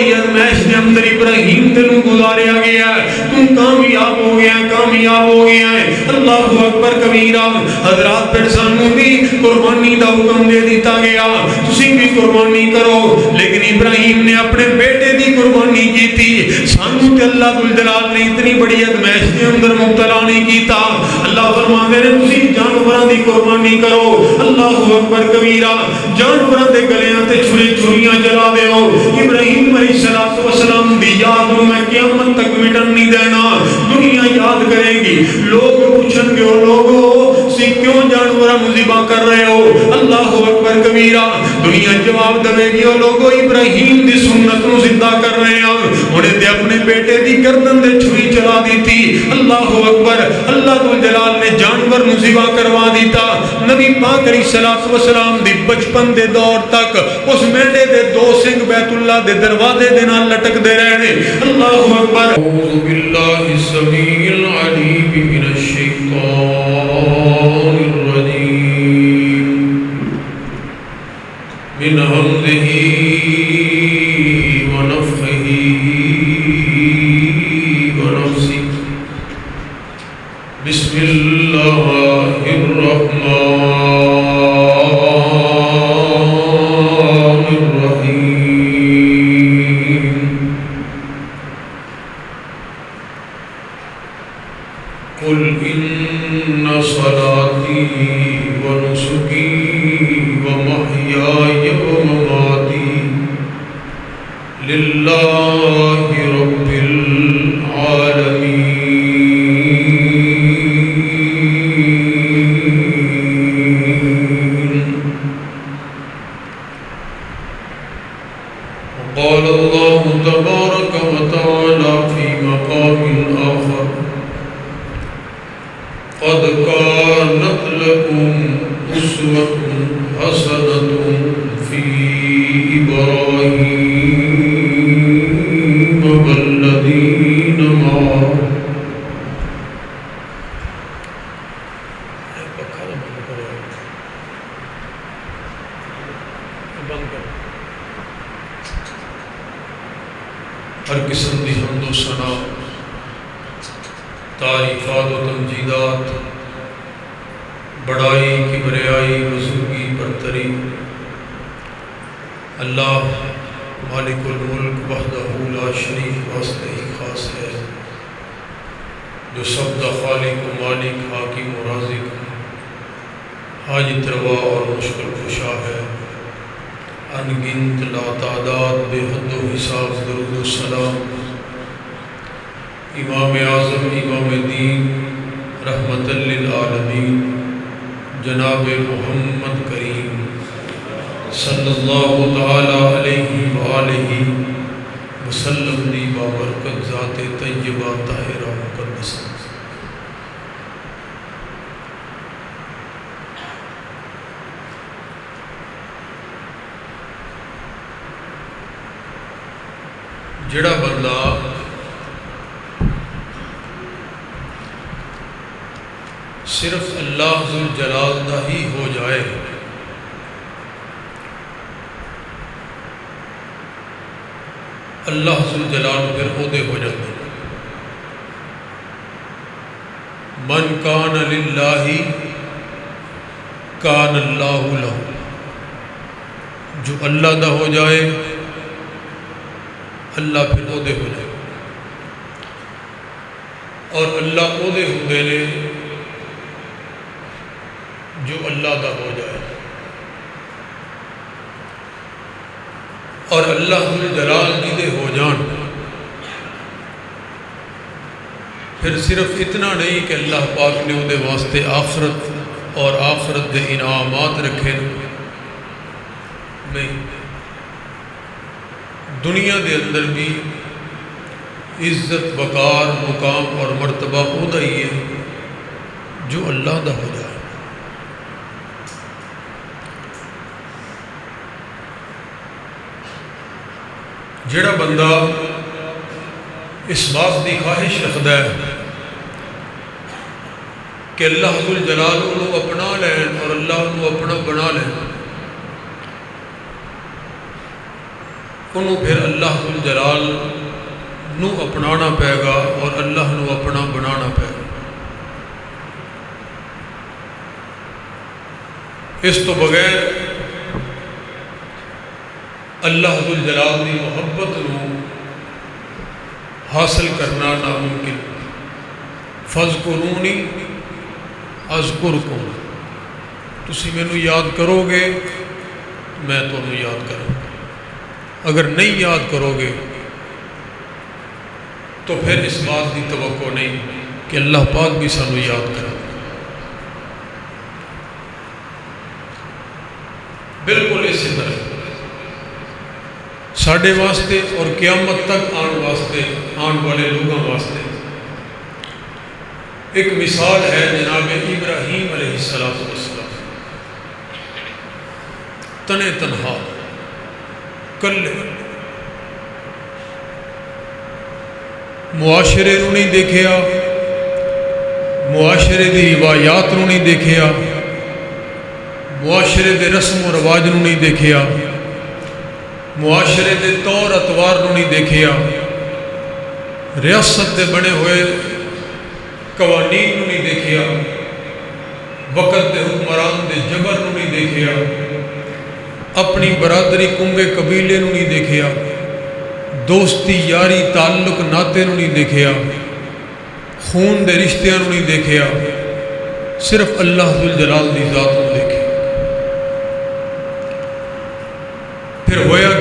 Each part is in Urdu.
بڑی ازمائش کے اندر ابراہیم تینوں گزاریا گیا ہے، تو کامیاب ہو گیا ہے، کامیاب ہو گیا ہے۔ اللہ اکبر کبیرہ۔ حضرات پھر سانوں بھی قربانی دا حکم دے دیتا گیا، تسی بھی قربانی کرو، لیکن ابراہیم نے اپنے بیٹے دی قربانی کی تھی۔ سانوں تے اللہ ذوالجلال نے اتنی بڑی ازمائش کے اندر مبتلا نہیں کیتا۔ اللہ فرماندے نے تسی جانوراں دی قربانی کرو۔ اللہ اکبر کبیرہ۔ جانوراں دے گلیاں تے چھریاں جلا دیو۔ ابراہیم علیہ السلام دی یاد نوں میں قیامت تک مٹن نہیں دینا، دنیا یاد کرے گی۔ لوگ پوچھن گے، لوگوں سی کیوں جانوراں نوں ذبح کر رہے ہو؟ اللہ اکبر کبیرہ۔ دنیا جواب دے گی، او لوگوں ابراہیم دی سنت نوں زندہ کر رہے ہیں، انہیں تے اپنے بیٹے دی گردن دے چھری چلا دی تھی۔ اللہ اکبر۔ اللہ ذوالجلال نے جانور نوں ذبح کروا دیتا۔ نبی پاک علیہ السلام دی بچپن دے دور تک اس میڑے دے دو سنگ بیت اللہ دے دروازے دے نال لٹک دے رہنے۔ اللہ اکبر۔ اعوذ باللہ السمیع العلیم من الشیطان الرجیم من حمزہ ونفخہ ونفثہ۔ بسم اللہ الرحمن الرحیم۔ قل ان صلاتی ونسکی ومحیای ومماتی للہ رب العالمین۔ قال اللہ تبارک وتعالی فی مقام آخر قد كانت لكم أسوة حسنة في إبراهيم والذين معه ہر قسم دی حمد و ثنا، تعریفات و تمجیدات، بڑائی کبریائی بزرگی برتری اللہ مالک الملک وحدہ لا شریک واسطے ہی خاص ہے، جو سب دا خالق و مالک حاکم و رازق حاجت روا اور مشکل کشا ہے۔ انگنت لا تعداد بے حد و حساب درود و سلام امام اعظم امام دین رحمت للعالمین جناب محمد کریم صلی اللہ تعالی علیہ وآلہ وسلم دی بابرکت ذات طیبہ طاہرہ مقدسہ۔ جڑا بندہ صرف اللہ ذوالجلال دا ہی ہو جائے، اللہ ذوالجلال پھر عہدے ہو جاتے۔ من کان للہ کان اللہ لہ، جو اللہ دا ہو جائے اللہ پھر عہدے ہو جائے، اور اللہ عہدے ہوندے نے جو اللہ دا ہو جائے، اور اللہ ذوالجلال جی دے ہو جان پھر صرف اتنا نہیں کہ اللہ پاک نے دے واسطے آخرت اور آخرت دے انعامات رکھے، نہیں، دنیا دے اندر بھی عزت وقار مقام اور مرتبہ ہوتا ہی ہے جو اللہ دا ہو جائے۔ جڑا بندہ اس بات کی خواہش رکھتا ہے کہ اللہ ذوالجلال انہوں اپنا لین اور اللہ انہوں اپنا بنا لین، انہوں پھر اللہ ذو الجلال نو اپنانا پے گا اور اللہ نو اپنا بنانا پے گا۔ اس تو بغیر اللہ ذو الجلال دی محبت نو حاصل کرنا ناممکن۔ فَاذْكُرُونِي أَذْكُرْكُمْ، تسی مینوں یاد کرو گے میں تمہیں یاد کروں گا، اگر نہیں یاد کرو گے تو پھر اس بات کی توقع نہیں کہ اللہ پاک بھی سانو یاد کرے۔ بالکل اسی طرح ساڈے واسطے اور قیامت تک آن والے لوگوں واسطے ایک مثال ہے جناب ابراہیم علیہ السلام، تنے تنہا کلے، معاشرے نو نہیں دیکھیا، معاشرے دی روایات نو نہیں دیکھیا، معاشرے دے رسم و رواج نو نہیں دیکھیا، معاشرے دے طور اطوار نو نہیں دیکھیا، ریاست دے بنے ہوئے قوانین نو نہیں دیکھیا، وقت دے حکمران دے جبر نو نہیں دیکھیا، اپنی برادری کنبے قبیلے نو نہیں دیکھیا، دوستی یاری تعلق ناتے نو نہیں دیکھیا، خون دے رشتیاں نو نہیں دیکھیا، صرف اللہ ذو الجلال دی ذات نو دیکھیا۔ پھر ہویا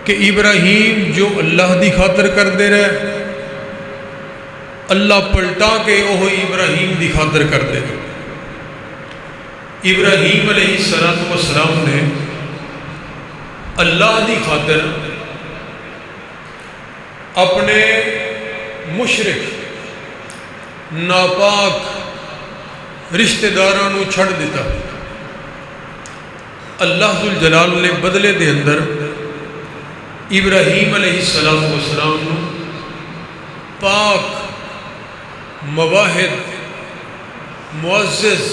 کہ ابراہیم جو اللہ دی خاطر کر دے رہے، اللہ پلٹا کے وہ ابراہیم دی خاطر کر دے۔ ابراہیم علیہ السلام نے اللہ دی خاطر اپنے مشرک ناپاک رشتہ داروں چھڑ دیتا۔ اللہ ذو الجلال نے بدلے دے اندر ابراہیم علیہ السلام نو پاک، مواحد، معزز،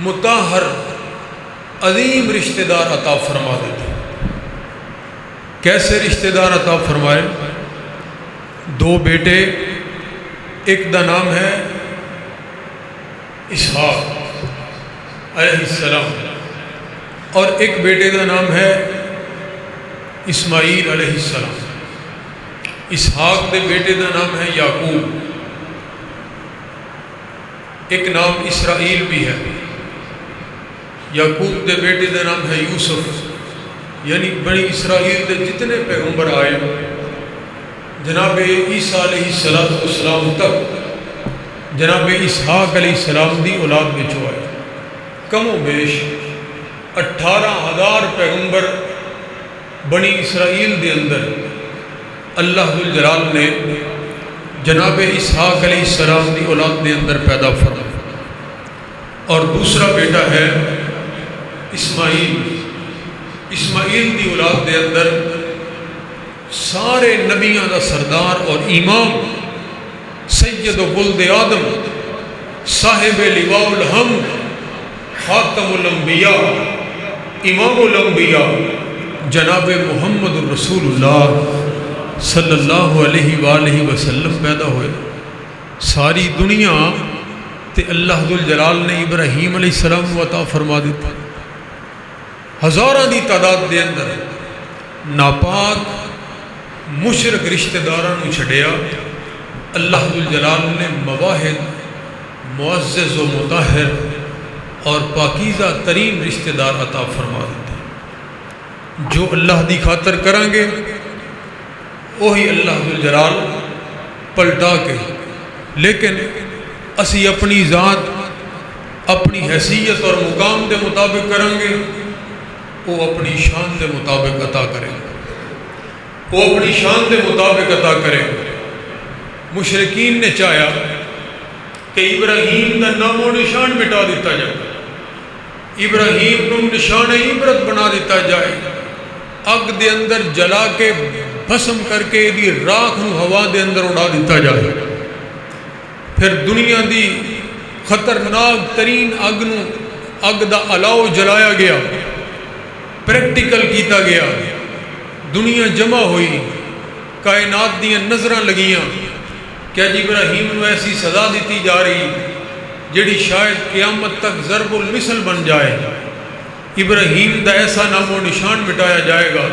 مطہر، عظیم رشتہ دار عطا فرما دیتے۔ کیسے رشتہ دار عطا فرمائے؟ دو بیٹے، ایک دا نام ہے اسحاق علیہ السلام اور ایک بیٹے کا نام ہے اسماعیل علیہ السلام۔ اسحاق دے بیٹے کا نام ہے یعقوب، ایک نام اسرائیل بھی ہے۔ یعقوب دے بیٹے کا نام ہے یوسف، یعنی بنی اسرائیل دے جتنے پیغمبر آئے جناب عیسیٰ علیہ السلام تک جناب اسحاق علیہ السلام دی اولاد میں جو آئے، کم و بیش 18,000 پیغمبر بنی اسرائیل دے اندر اللہ ذو الجلال نے جناب اسحاق علیہ السلام دی اولاد دے اندر پیدا فرمایا۔ اور دوسرا بیٹا ہے اسماعیل۔ اسماعیل دی اولاد دے اندر سارے نبیوں دا سردار اور امام سید ولد آدم، صاحب لواء الحمد، خاتم الانبیاء، امام الانبیاء جناب محمد الرسول اللہ صلی اللہ علیہ وآلہ وسلم پیدا ہوئے۔ ساری دنیا تے اللہ ذو الجلال نے ابراہیم علیہ السلام عطا فرما دیتا۔ ہزاراں دی تعداد دے اندر ناپاک مشرک رشتہ داراں چھڑیا، اللہ ذو الجلال نے مواحد، معزز و مطہر اور پاکیزہ ترین رشتہ دار عطا فرما دیتے۔ جو اللہ دی خاطر کریں گے وہی اللہ ذو الجلال پلٹا کے، لیکن اسی اپنی ذات، اپنی حیثیت اور مقام دے مطابق کریں گے، وہ اپنی شان دے مطابق عطا کریں گے، وہ اپنی شان دے مطابق عطا کریں گے۔ مشرکین نے چاہیا کہ ابراہیم دا نام و نشان مٹا دیتا جائے، ابراہیم کو نشان عبرت بنا دیتا جائے، اگ دے اندر جلا کے بھسم کر کے دی راکھ نو ہوا دے اندر اڑا دیتا جائے، پھر دنیا دی خطرناک ترین اگ دا علاؤ جلایا گیا، پریکٹیکل کیتا گیا، دنیا جمع ہوئی، کائنات دیاں نظراں لگیاں کہ اج ابراہیم نو ایسی سزا دیتی جا رہی جڑی شاید قیامت تک ضرب المثل بن جائے۔ ابراہیم دا ایسا نام و نشان مٹایا جائے گا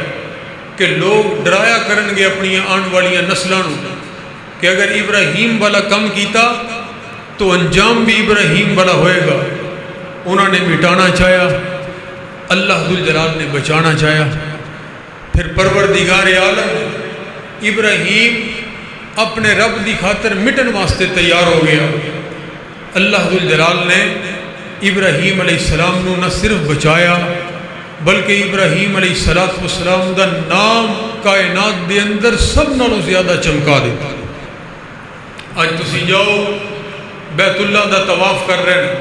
کہ لوگ ڈرایا کرن گے اپنی آن والیاں نسلاں نو کہ اگر ابراہیم والا کم کیتا تو انجام بھی ابراہیم والا ہوئے گا۔ انہوں نے مٹانا چاہیا، اللہ ذوالجلال نے بچانا چاہیا۔ پھر پروردگار عالم ابراہیم اپنے رب دی خاطر مٹن واسطے تیار ہو گیا۔ اللہ ذوالجلال نے ابراہیم علیہ السلام نو نہ صرف بچایا بلکہ ابراہیم علیہ السلام دا نام کائنات دے اندر سب نالوں زیادہ چمکا دیتا۔ آج تسی جاؤ بیت اللہ دا طواف کر رہے ہیں،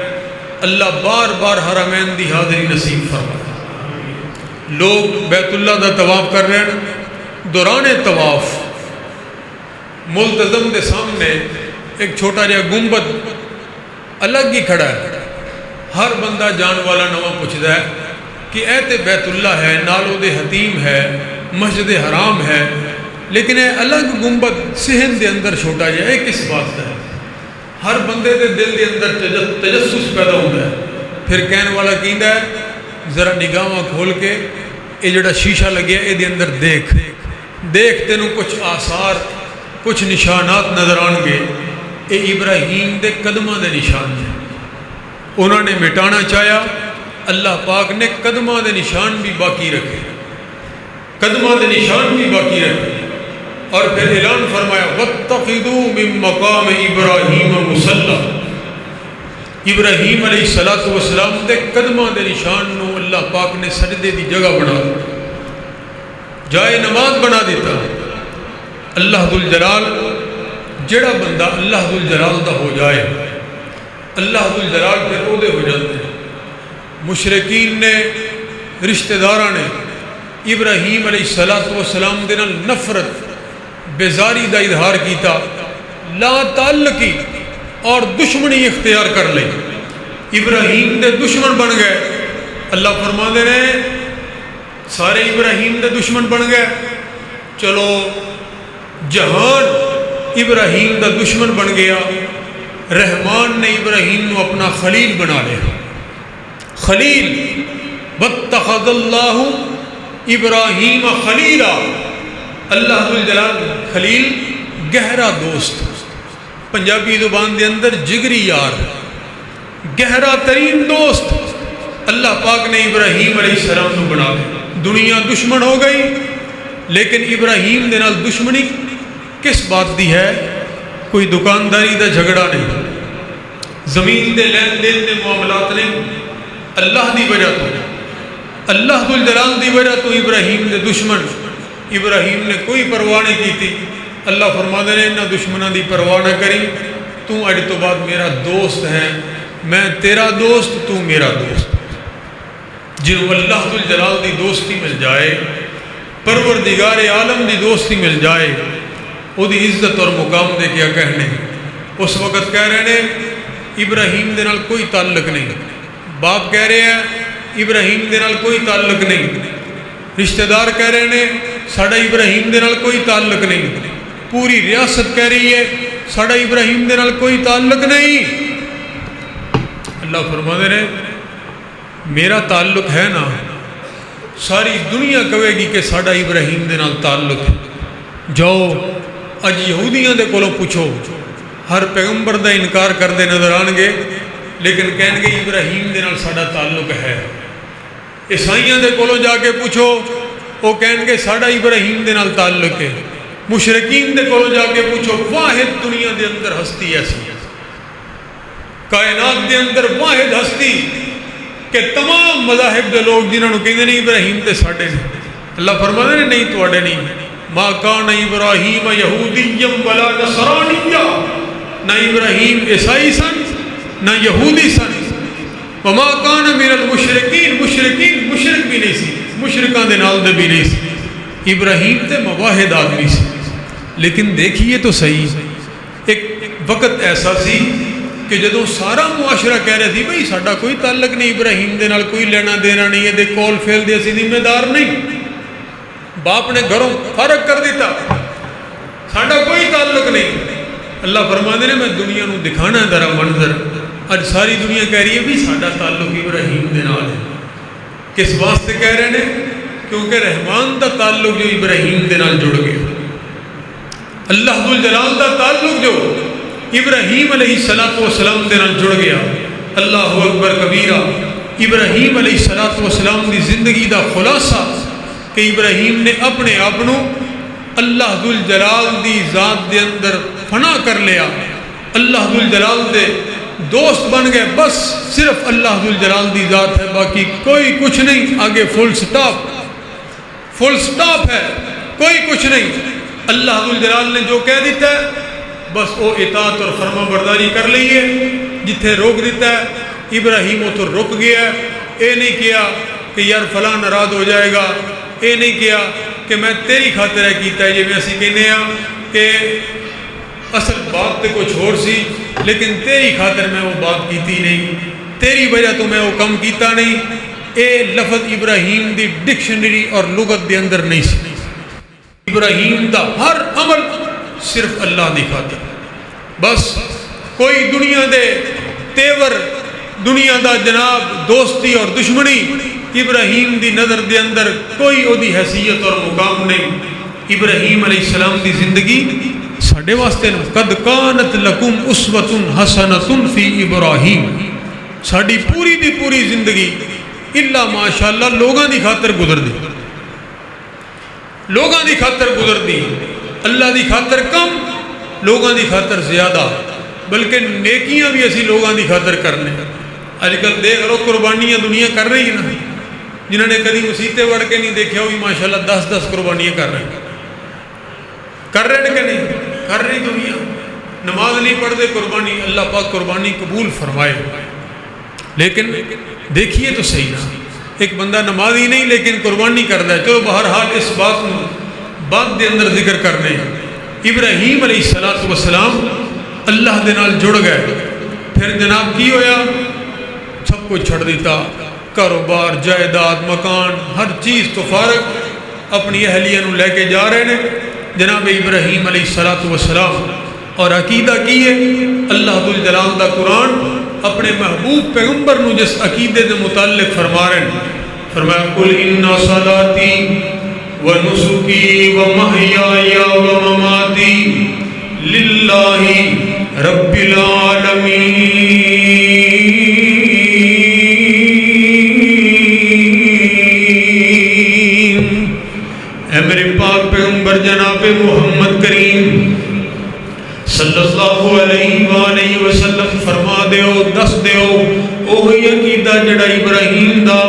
اللہ بار بار حرمین دی حاضری نصیب فرمائے۔ لوگ بیت اللہ دا طواف کر رہے ہیں، دوران طواف ملتزم دے سامنے ایک چھوٹا جہا گنبد الگ ہی کھڑا ہے۔ ہر بندہ جان والا نواں پوچھتا ہے کہ اے تے بیت اللہ ہے، نالو دے حتیم ہے، مسجد حرام ہے، لیکن اے الگ گنبد صحن دے اندر چھوٹا جہا، یہ کس بات ہے؟ ہر بندے دے دل دے اندر تجسس پیدا ہوتا ہے۔ پھر کہنے والا کہندا ہے ذرا نگاہاں کھول کے یہ جڑا شیشہ لگیا اے دے اندر دیکھ تینوں کچھ آثار، کچھ نشانات نظر آن گے۔ اے ابراہیم دے قدماں دے نشان ہیں، انہوں نے مٹانا چاہیا، اللہ پاک نے قدماں دے نشان بھی باقی رکھے، قدماں دے نشان بھی باقی رکھے۔ اور پھر اعلان فرمایا وَاتَّخِذُوا مِن مَّقَامِ إِبْرَاهِيمَ مُصَلًّى، ابراہیم علیہ السلام دے قدماں دے نشان نو اللہ پاک نے سجدے دی جگہ بنا جائے نماز بنا دیتا۔ اللہ ذوالجلال جڑا بندہ اللہ ذوالجلال دا ہو جائے، اللہ ذوالجلال پھر او دے ہو جاتے ہیں۔ مشرکین نے، رشتہ داراں نے ابراہیم علیہ السلام دے نال نفرت، بیزاری دا اظہار کیتا، لا تعلقی اور دشمنی اختیار کر لئی، ابراہیم دے دشمن بن گئے۔ اللہ فرماندے نے سارے ابراہیم دے دشمن بن گئے، چلو جہان ابراہیم دا دشمن بن گیا، رحمان نے ابراہیم نو اپنا خلیل بنا لیا۔ خلیل واتخذ اللہ ابراہیم خلیلا، اللہ ذوالجلال خلیل گہرا دوست، پنجابی زبان دے اندر جگری یار، گہرا ترین دوست اللہ پاک نے ابراہیم علیہ السلام نو بنا لیا۔ دنیا دشمن ہو گئی، لیکن ابراہیم دے نال دشمنی کس بات دی ہے؟ کوئی دکانداری دا جھگڑا نہیں، زمین دے لین دین دے معاملات نہیں، اللہ دی وجہ تو، اللہ ذوالجلال دی وجہ تو ابراہیم دے دشمن، ابراہیم نے کوئی پرواہ نہیں کی تھی۔ اللہ فرماتے ہیں انہاں دشمنوں دی پرواہ نہ کری، تو اج تو بعد میرا دوست ہے، میں تیرا دوست، تو میرا دوست۔ جنہوں اللہ ذوالجلال دی دوستی مل جائے، پروردگار عالم دی دوستی مل جائے، وہ دی عزت اور مقام دے کیا کہنے۔ اس وقت کہہ رہے ہیں ابراہیم دے نال کوئی تعلق نہیں، باپ کہہ رہے ہیں ابراہیم دے نال کوئی تعلق نہیں، رشتہ دار کہہ رہے ہیں ساڈا ابراہیم دے نال کوئی تعلق نہیں، پوری ریاست کہہ رہی ہے ساڈا ابراہیم دے نال کوئی تعلق نہیں۔ اللہ فرما دے رہے میرا تعلق ہے نا، ساری دنیا کہے گی کہ ساڈا ابراہیم دے نال تعلق ہے۔ جاؤ اج یہودیاں دے کولوں پوچھو، ہر پیغمبر دا انکار کردے نظر آن گے، لیکن کہیں گے ابراہیم دے نال ساڈا تعلق ہے۔ عیسائیاں دے کولوں جا کے پوچھو، وہ کہیں گے ساڈا ابراہیم دے نال تعلق ہے۔ مشرکین دے کولوں جا کے پوچھو، واحد دنیا دے اندر ہستی ایسی ہے، کائنات دے اندر واحد ہستی کہ تمام مذاہب دے لوگ جنہوں کہتے ہیں ابراہیم تے ساڈے نے، اللہ فرماتے ہیں نہیں تواڈے نہیں، ما کان ابراہیم یہودیا ولا نصرانیا، نہ ابراہیم عیسائی سن نہ یہودی سن، وما کان من المشرکین، مشرکین مشرک بھی نہیں سی، مشرکاں دے نال دے بھی نہیں سی، ابراہیم تے مواحد آدمی سی۔ لیکن دیکھیے تو صحیح، ایک وقت ایسا سی کہ جدوں سارا معاشرہ کہہ رہے تھی بھئی ساڈا کوئی تعلق نہیں ابراہیم دے نال، کوئی لینا دینا نہیں ہے، دے کول فیل دے اسی ذمہ دار نہیں، باپ نے گھروں فرق کر دیتا، ساڈا کوئی تعلق نہیں۔ اللہ فرماندے نے میں دنیا نو دکھانا ذرا منظر، اج ساری دنیا کہہ رہی ہے بھی ساڈا تعلق ابراہیم دے نال ہے۔ کس واسطے کہہ رہے ہیں؟ کیونکہ رحمان دا تعلق جو ابراہیم دے نال جڑ گیا، اللہ ذوالجلال دا تعلق جو ابراہیم علیہ السلام دے نال جڑ گیا۔ اللہ اکبر کبیرہ۔ ابراہیم علیہ السلام دی زندگی دا خلاصہ کہ ابراہیم نے اپنے آپ کو اللہ ذوالجلال دی ذات دے اندر فنا کر لیا، اللہ ذوالجلال دے دوست بن گئے، بس صرف اللہ ذوالجلال دی ذات ہے، باقی کوئی کچھ نہیں، آگے فل سٹاپ ہے، کوئی کچھ نہیں۔ اللہ ذوالجلال نے جو کہہ دیتا ہے بس وہ اطاعت اور فرما برداری کر لیے، جتھے روک دیتا ہے ابراہیم وہ تو رک گیا ہے۔ اے نہیں کیا کہ یار فلاں ناراض ہو جائے گا، اے نہیں کیا کہ میں تیری خاطر ہے کیتا ہے، جی میں اسی کہنے ہاں کہ اصل بات تے کچھ اور سی لیکن تیری خاطر میں وہ بات کیتی نہیں، تیری وجہ تو میں وہ کم کیتا نہیں۔ اے لفظ ابراہیم دی ڈکشنری اور لغت دے اندر نہیں سی۔ ابراہیم دا ہر عمل صرف اللہ دی خاطر، بس کوئی دنیا دے تیور، دنیا دا جناب دوستی اور دشمنی ابراہیم دی نظر دے اندر کوئی او دی حیثیت اور مقام نہیں۔ ابراہیم علیہ السلام دی زندگی ساڈے واسطے قد کانت لکم اسوۃ حسنۃ فی ابراہیم، ساڈی پوری دی پوری زندگی الا ماشاءاللہ لوگاں دی خاطر گزر دی، لوگاں دی خاطر گزر دی، اللہ دی خاطر کم، لوگاں دی خاطر زیادہ، بلکہ نیکیاں بھی اسی لوگاں دی خاطر کرنے۔ اج کل دیکھ لو قربانیاں دنیا کر رہی ہے نا، جنہوں نے کدی مسیطے وڑ کے نہیں دیکھا ہوئی ماشاءاللہ 10 قربانیاں کر رہے ہیں کہ نہیں کر رہی دنیا۔ نماز نہیں پڑھتے قربانی، اللہ پاک قربانی قبول فرمائے، لیکن دیکھیے تو صحیح نا، ایک بندہ نمازی نہیں لیکن قربانی کرتا ہے۔ چلو بہرحال اس بات دے اندر ذکر کرنے، ابراہیم علیہ السلام اللہ دے نال جڑ گئے، پھر جناب کی ہویا؟ سب کچھ چھڑ دیتا، کاروبار، جائیداد، مکان، ہر چیز تو فارغ، اپنی اہلیہ نو لے کے جا رہے ہیں جناب ابراہیم علیہ السلام۔ اور عقیدہ کی ہے اللہ ذوالجلال دا قرآن اپنے محبوب پیغمبر نو جس عقیدے دے متعلق فرما رہے ہیں، فرمایا قل ان صلاتی و نسکی و محیای و مماتی للہ رب العالمین۔ اے میرے پاک پیغمبر جناب محمد کریم صلی اللہ علیہ وآلہ وسلم فرما دیو، دس دیو اوہی عقیدہ جڑا ابراہیم دا،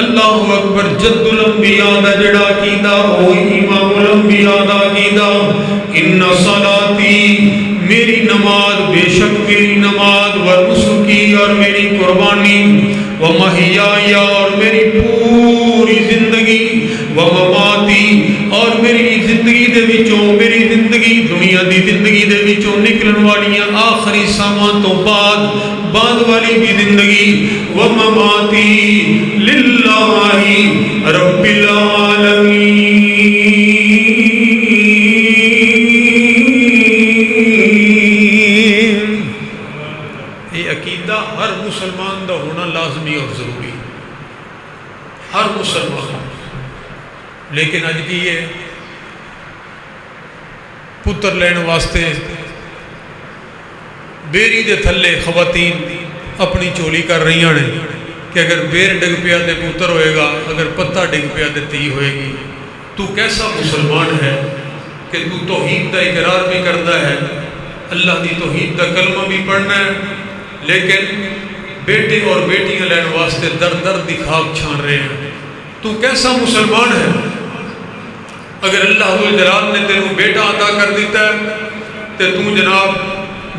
اللہ اکبر، جد الانبیاء دا جڑا عقیدہ، اوہی امام الانبیاء دا عقیدہ۔ ان صلاتی، میری نماز، بے شک میری نماز، و نسکی، اور میری قربانی، و محیائی، اور میری پوری زندگی، و مماتی، اور میری زندگی دے وچوں، میری زندگی دنیا دی زندگی دے وچوں نکلن والیاں آخری سامان تو بعد والی بھی زندگی، و مماتی للہ رب العالمین۔ یہ عقیدہ ہر مسلمان دا ہونا لازمی اور ضروری، ہر مسلمان۔ لیکن اج کی ہے پتر لین واسطے بیری دے تھلے خواتین اپنی چولی کر رہی ہیں کہ اگر بیر ڈگ پیا تے پتر ہوئے گا، اگر پتا ڈگ پیا تے تھی ہوئے گی۔ تو کیسا مسلمان ہے کہ تو توحید دا اقرار بھی کرتا ہے، اللہ دی توحید دا کلمہ بھی پڑھنا ہے، لیکن بیٹے اور بیٹیاں لین واسطے در دی خاک چھان رہے ہیں۔ تو کیسا مسلمان ہے؟ اگر اللہ جلال نے تینوں بیٹا عطا کر دیتا ہے تو تو جناب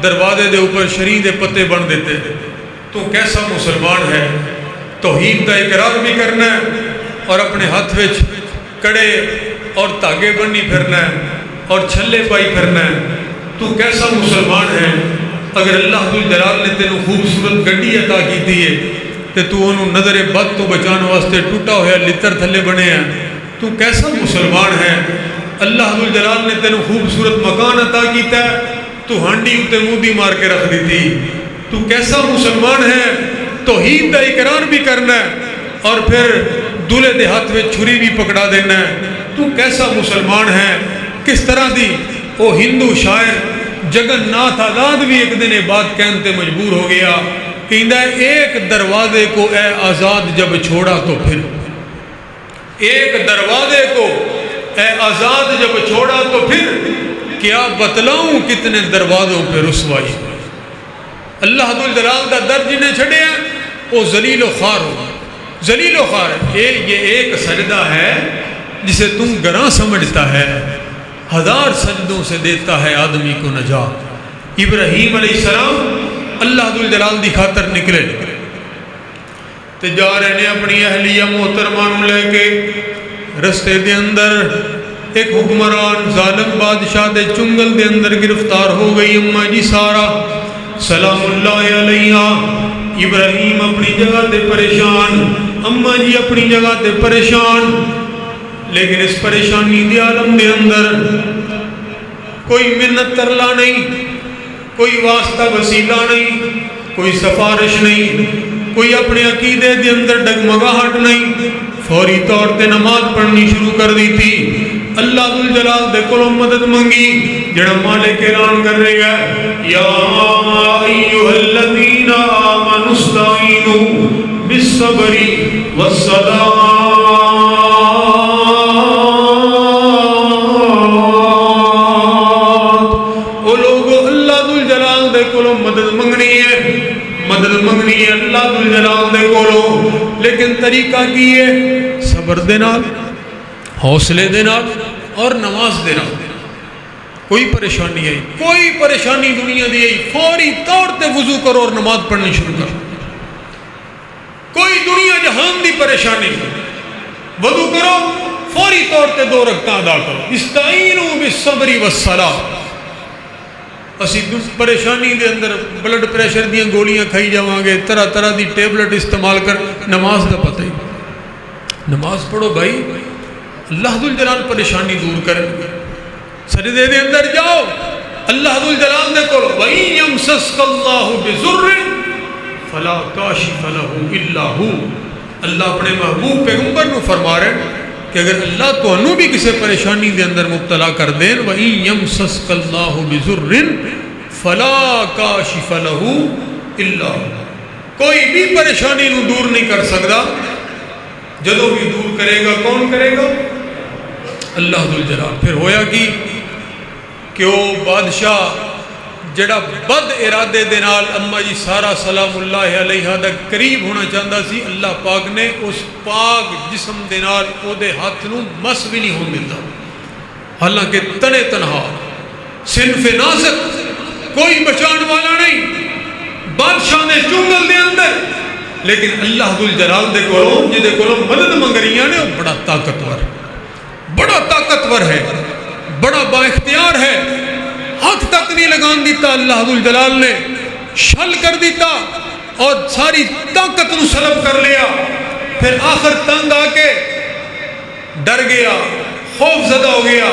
دروازے دے اوپر شری دے پتے بن دیتے، تو کیسا مسلمان ہے؟ توحید دا اقرار بھی کرنا ہے اور اپنے ہاتھ وچ کڑے اور دھاگے بننی پھرنا ہے اور چھلے پائی پھرنا ہے۔ تو کیسا مسلمان ہے اگر اللہ ذو الجلال نے تینوں خوبصورت گڈی عطا کیتی ہے تے تو انہوں نظر بد تو بچان واسطے ٹوٹا ہویا لتر تھلے بنے ہیں، تو کیسا مسلمان ہے؟ اللہ ذو الجلال نے تینوں خوبصورت مکان عطا کیتا ہے، تو ہانڈی اتے مودی مار کے رکھ دیتی، تو کیسا مسلمان ہے؟ توحید دا اقرار بھی کرنا ہے اور پھر دولے دے ہاتھ میں چھری بھی پکڑا دینا ہے، تو کیسا مسلمان ہے؟ کس طرح دی وہ ہندو شاعر جگن ناتھ آزاد بھی ایک دن یہ بات کہنے مجبور ہو گیا، کہندا ہے ایک دروازے کو اے آزاد جب چھوڑا تو پھر، ایک دروازے کو اے آزاد جب چھوڑا تو پھر کیا بتلاؤں کتنے دروازوں پہ رسوائی۔ اللہ ذو الجلال دا در جنہیں چھڑے ہیں وہ ذلیل و خوار ہو، ذلیل و خوار ہے۔ یہ ایک سجدہ ہے جسے تم گراں سمجھتا ہے، ہزار سجدوں سے دیتا ہے آدمی کو نجات۔ ابراہیم علیہ السلام اللہ ذو الجلال دی خاطر نکلے تے جا رہے نے اپنی اہلیہ محترمہ نوں لے کے، رستے دے اندر ایک حکمران ظالم بادشاہ دے چنگل دے اندر گرفتار ہو گئی اماں جی سارا سلام اللہ علیہ۔ ابراہیم اپنی جگہ تے پریشان، اماں جی اپنی جگہ تے پریشان، لیکن اس پریشانی دی عالم دے اندر کوئی منت ترلا نہیں، کوئی واسطہ وسیلہ نہیں، کوئی سفارش نہیں، کوئی اپنے عقیدے دے اندر ڈگمگاہٹ نہیں، فوری طور تے نماز پڑھنی شروع کر دی تھی، اللہ ذو الجلال دے کولوں مدد منگی، جڑا مالک اعلان کر رہے گا یا ایھا الذین آمنوا استعینوا بالصبر والصلاۃ۔ او لوگو اللہ ذو الجلال دے کولوں مدد منگنی ہے، مدد منگنی ہے اللہ ذو الجلال دے کولوں، لیکن طریقہ کی ہے؟ صبر دے نال، حوصلے دے نال اور نماز دے نال۔ کوئی پریشانی آئی، کوئی پریشانی دنیا دی آئی، فوری طور تے وضو کرو اور نماز پڑھنی شروع کرو۔ کوئی دنیا جہان دی پریشانی، وضو کرو فوری طور تے 2 رکعتاں ادا کرو۔ استعینوا بالصبر والصلاۃ۔ اسی پریشانی دے اندر بلڈ پریشر دیاں گولیاں کھائی جاواں گے، طرح طرح دی ٹیبلٹ استعمال کر، نماز دا پتہ ہی۔ نماز پڑھو بھائی، اللہ ذو الجلال پریشانی دور کریں گے۔ سجدے دے اندر جاؤ، اللہ ذو الجلال دے کول وَإِن يَمْسَسْكَ اللَّهُ بِضُرٍّ فَلَا كَاشِفَ لَهُ إِلَّا هُوَ۔ اللہ اپنے محبوب پیغمبر نو فرما رہے ہیں کہ اگر اللہ تانوں بھی کسی پریشانی دے اندر مبتلا کر دین، وَإِن يَمْسَسْكَ اللَّهُ بِضُرٍّ فَلَا كَاشِفَ لَهُ إِلَّا هُوَ۔ کوئی بھی پریشانی نو دور نہیں کر سکتا، جدوں بھی دور کرے گا کون کرے گا؟ اللہ ذو الجلال۔ پھر ہویا کہ وہ بادشاہ جڑا بد ارادے دے نال اماں جی سارا سلام اللہ علیہ دا قریب ہونا چاہتا سی، اللہ پاک نے اس پاک جسم دے نال او دے ہاتھ نو مس بھی نہیں ہون دیتا، حالانکہ تنے تنہا صنف نازک، کوئی بچان والا نہیں، بادشاہ نے چنگل دے اندر، لیکن اللہ ذو الجلال دے کولوں جے دے کولوں مدد منگریاں نے، بڑا طاقتور، بڑا طاقتور ہے، بڑا با اختیار ہے، ہاتھ تک نہیں لگان دیتا اللہ ذو الجلال نے، شل کر دیتا اور ساری طاقت نو سلب کر لیا۔ پھر آخر تنگ آ کے ڈر گیا، خوف زدہ ہو گیا،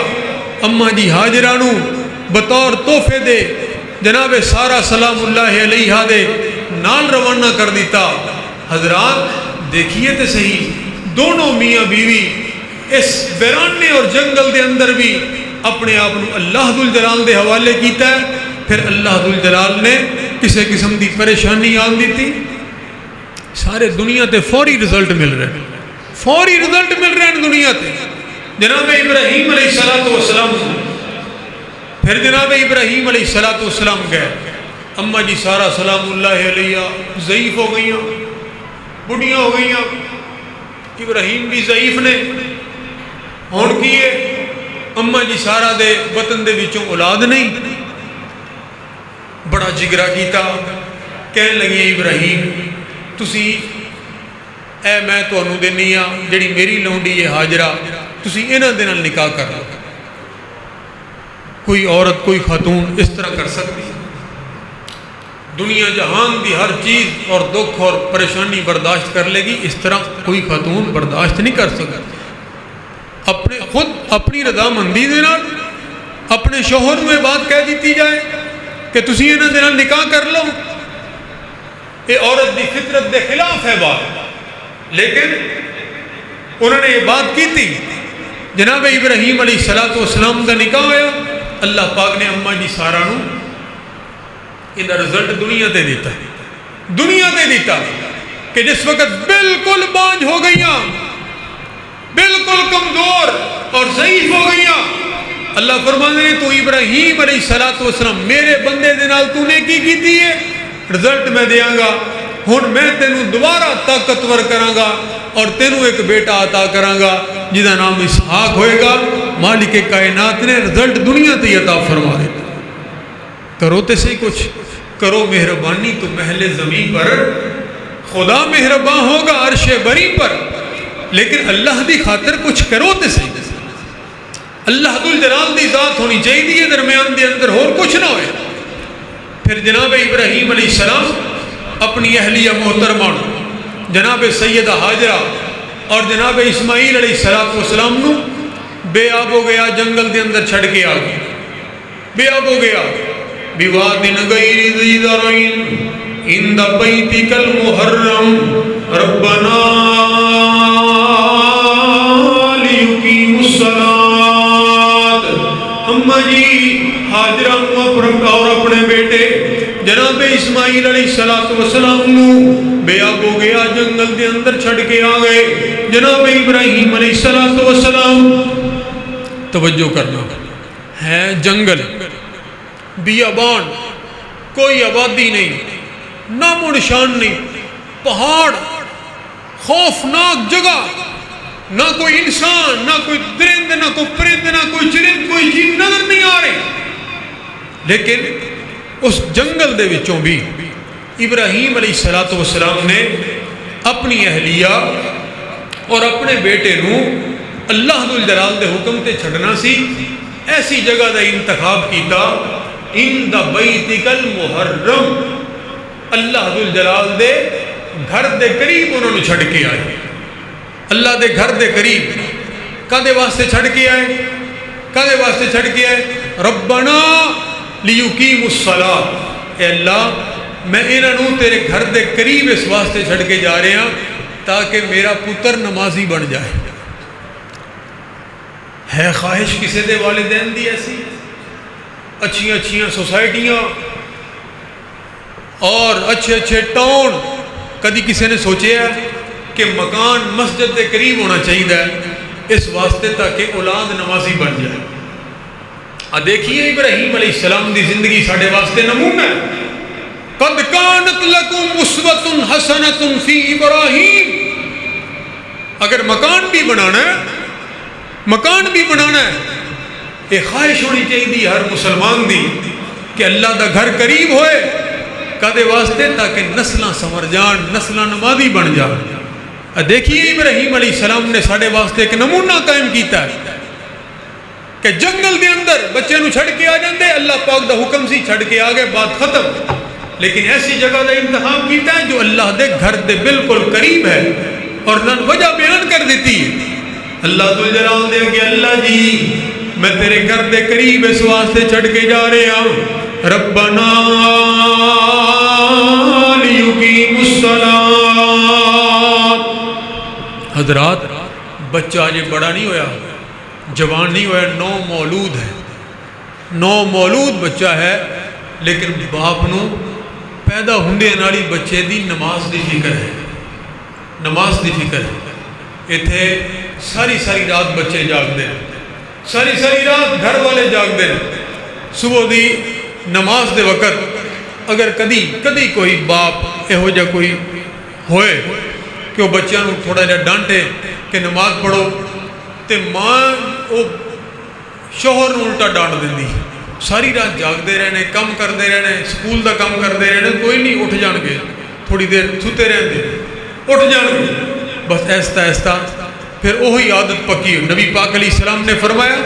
اماں جی ہاجرہ نو بطور تحفے دے جناب سارا سلام اللہ علیہ دے نال روانہ کر دیتا۔ حضرات دیکھیے تے صحیح، دونوں میاں بیوی اس ویرانے اور جنگل دے اندر بھی اپنے آپ کو اللہ ذو الجلال دے حوالے کیتا ہے۔ پھر اللہ ذو الجلال نے کسی قسم دی پریشانی آن دی تھی، سارے دنیا تے فوری رزلٹ مل رہے ہیں، فوری رزلٹ مل رہے ہیں دنیا تے۔ جناب ابراہیم علیہ السلام، پھر جناب ابراہیم علیہ السلام گئے، اماں جی سارا سلام اللہ علیہ ضعیف ہو گئیاں، بڑھیاں ہو گئیاں، ابراہیم بھی ضعیف نے، ہون کیے اماں جی سارا دے وطن دے وچوں اولاد نہیں، بڑا جگرا کیتا، کہنے لگی ابراہیم تسی اے میں تانوں دینی ہاں جڑی میری لونڈی ہے ہاجرہ، تسی انہاں دے نال نکاح کر لو۔ کوئی عورت کوئی خاتون اس طرح کر سکتی؟ دنیا جہان دی ہر چیز اور دکھ اور پریشانی برداشت کر لے گی، اس طرح کوئی خاتون برداشت نہیں کر سکتی۔ خود اپنی رضامندی دے نال اپنے شوہر میں بات کہہ دیتی جائے کہ تسی انہاں دے نال نکاح کر لو، یہ عورت دی فطرت دے خلاف ہے بات، لیکن انہوں نے یہ بات کی تھی۔ جناب ابراہیم علیہ السلام کا نکاح ہوا، اللہ پاک نے اماں جی سارا نو یہ رزلٹ دنیا تے دیتا ہے، دنیا تے دیتا کہ جس وقت بالکل بانجھ ہو گئیاں، بالکل کمزور اور ضعیف ہو گئیاں، اللہ فرمانے نے تو ابراہیم علیہ السلام میرے بندے دے نال تو نے کی کیتی ہے، رزلٹ میں دیاں گا، ہن میں تینوں دوبارہ طاقتور کراں گا اور تینوں ایک بیٹا عطا کراں گا جہدا نام اسحاق ہوئے گا۔ مالک کائنات نے رزلٹ دنیا تے عطا فرما دیتا۔ کرو تے صحیح کچھ، کرو مہربانی تو محل زمین پر خدا مہربان ہوگا عرش بری پر، لیکن اللہ دی خاطر کچھ کرو تے صحیح۔ اللہ ذل جلال دی ذات ہونی چاہیے درمیان دے اندر، اور کچھ نہ ہوئے۔ پھر جناب ابراہیم علیہ السلام اپنی اہلیہ محترمہ جناب سیدہ حاجرہ اور جناب اسماعیل علیہ السلام نو بے آب ہو گیا، جنگل دے اندر چھڑ کے آ گئے، بے آب ہو گیا۔ بِوَادٍ غَيْرِ ذِي زَرْعٍ عِندَ بَيْتِكَ الْمُحَرَّمِ رَبَّنَا لِيُقِيمُوا الصَّلَاةَ۔ اماں جی حاجرہ اور اپنے بیٹے جناب اسماعیل علیہ السلام نو بے آب ہو گیا، جنگل دے اندر چھڑ کے آ گئے۔ جناب ابراہیم علیہ السلام، توجہ کرنا ہے، جنگل بیابان، کوئی آبادی نہیں، نام و نشان نہیں، پہاڑ، خوفناک جگہ، نہ کوئی انسان، نہ کوئی درند، نہ کوئی پرند، نہ کوئی چرند، کوئی چیز نظر نہیں آ رہی۔ لیکن اس جنگل دے وچوں بھی ابراہیم علیہ السلام نے اپنی اہلیہ اور اپنے بیٹے نو اللہ ذل جلال دے حکم تے چھڑنا سی، ایسی جگہ دا انتخاب کیتا، عند بیتک المحرم، اللہ ذل جلال دے گھر دے قریب انہوں نے چھڑ کے آئے۔ اللہ دے گھر دے قریب کدے واسطے چھڑ کے آئے، کدے واسطے چھڑ کے آئے؟ ربنا لیقیموا الصلاۃ، اے اللہ میں انہاں نو تیرے گھر دے قریب اس واسطے چھڑ کے جا رہے ہیں تاکہ میرا پتر نمازی بن جائے۔ ہے خواہش کسی دے والدین دی ایسی؟ اچھی اچھیاں سوسائٹیاں اور اچھے اچھے ٹاؤن، کدی کسی نے سوچے ہے کہ مکان مسجد کے قریب ہونا چاہیے اس واسطے تاکہ اولاد نمازی بن جائے؟ دیکھیے ابراہیم علیہ السلام دی زندگی ساڑھے واسطے نمونہ ہے۔ قد کانت لکم اسوۃ حسنۃ فی ابراہیم، اگر مکان بھی بنانا ہے، مکان بھی بنانا ہے، یہ خواہش ہونی چاہیے ہر مسلمان دی کہ اللہ دا گھر قریب ہوئے، کدے واسطے تاکہ نسلاں سنور جان، نسلاں نمازی بن جان۔ دیکھیے ابراہیم علیہ السلام نے ساڑھے واسطے ایک نمونہ قائم کیتا ہے کہ جنگل دے اندر بچے نو چھڑ کے آ جاندے، اللہ پاک دا حکم سی چھڑ کے آگے، بات ختم، لیکن ایسی جگہ دا انتخاب کیتا ہے جو اللہ دے گھر دے بالکل قریب ہے، اور نن وجہ بیان کر دیتی ہے۔ اللہ ذل جلال دے کہ اللہ جی میں تیرے گھر دے قریب اس واسطے چھڑ کے جا رہے ہوں، ربنا لیقیموا الصلاۃ۔ حضرات بچہ آج بڑا نہیں ہویا، جوان نہیں ہویا، نو مولود ہے، نو مولود بچہ ہے، لیکن باپ نو پیدا ہوندے نالی بچے دی نماز دی فکر ہے، نماز دی فکر ہے۔ ایتھے ساری ساری رات بچے جاگ دے، ساری ساری رات گھر والے جاگ دے، صبح دی نماز دے وقت اگر کدی کوئی باپ یہو جا کوئی ہوئے کہ وہ بچیاں نو تھوڑا جا ڈانٹے کہ نماز پڑھو، تے ماں وہ شوہر نو الٹا ڈانٹ دیندی، ساری رات جاگتے رہنے، کم کرتے رہنے، سکول دا کم کرتے رہنے، کوئی نہیں، اٹھ جان گے، تھوڑی دیر ستے رہتے، اٹھ جان گے، بس ایستا ایستا پھر وہی عادت پکی ہو۔ نبی پاک علیہ السلام نے فرمایا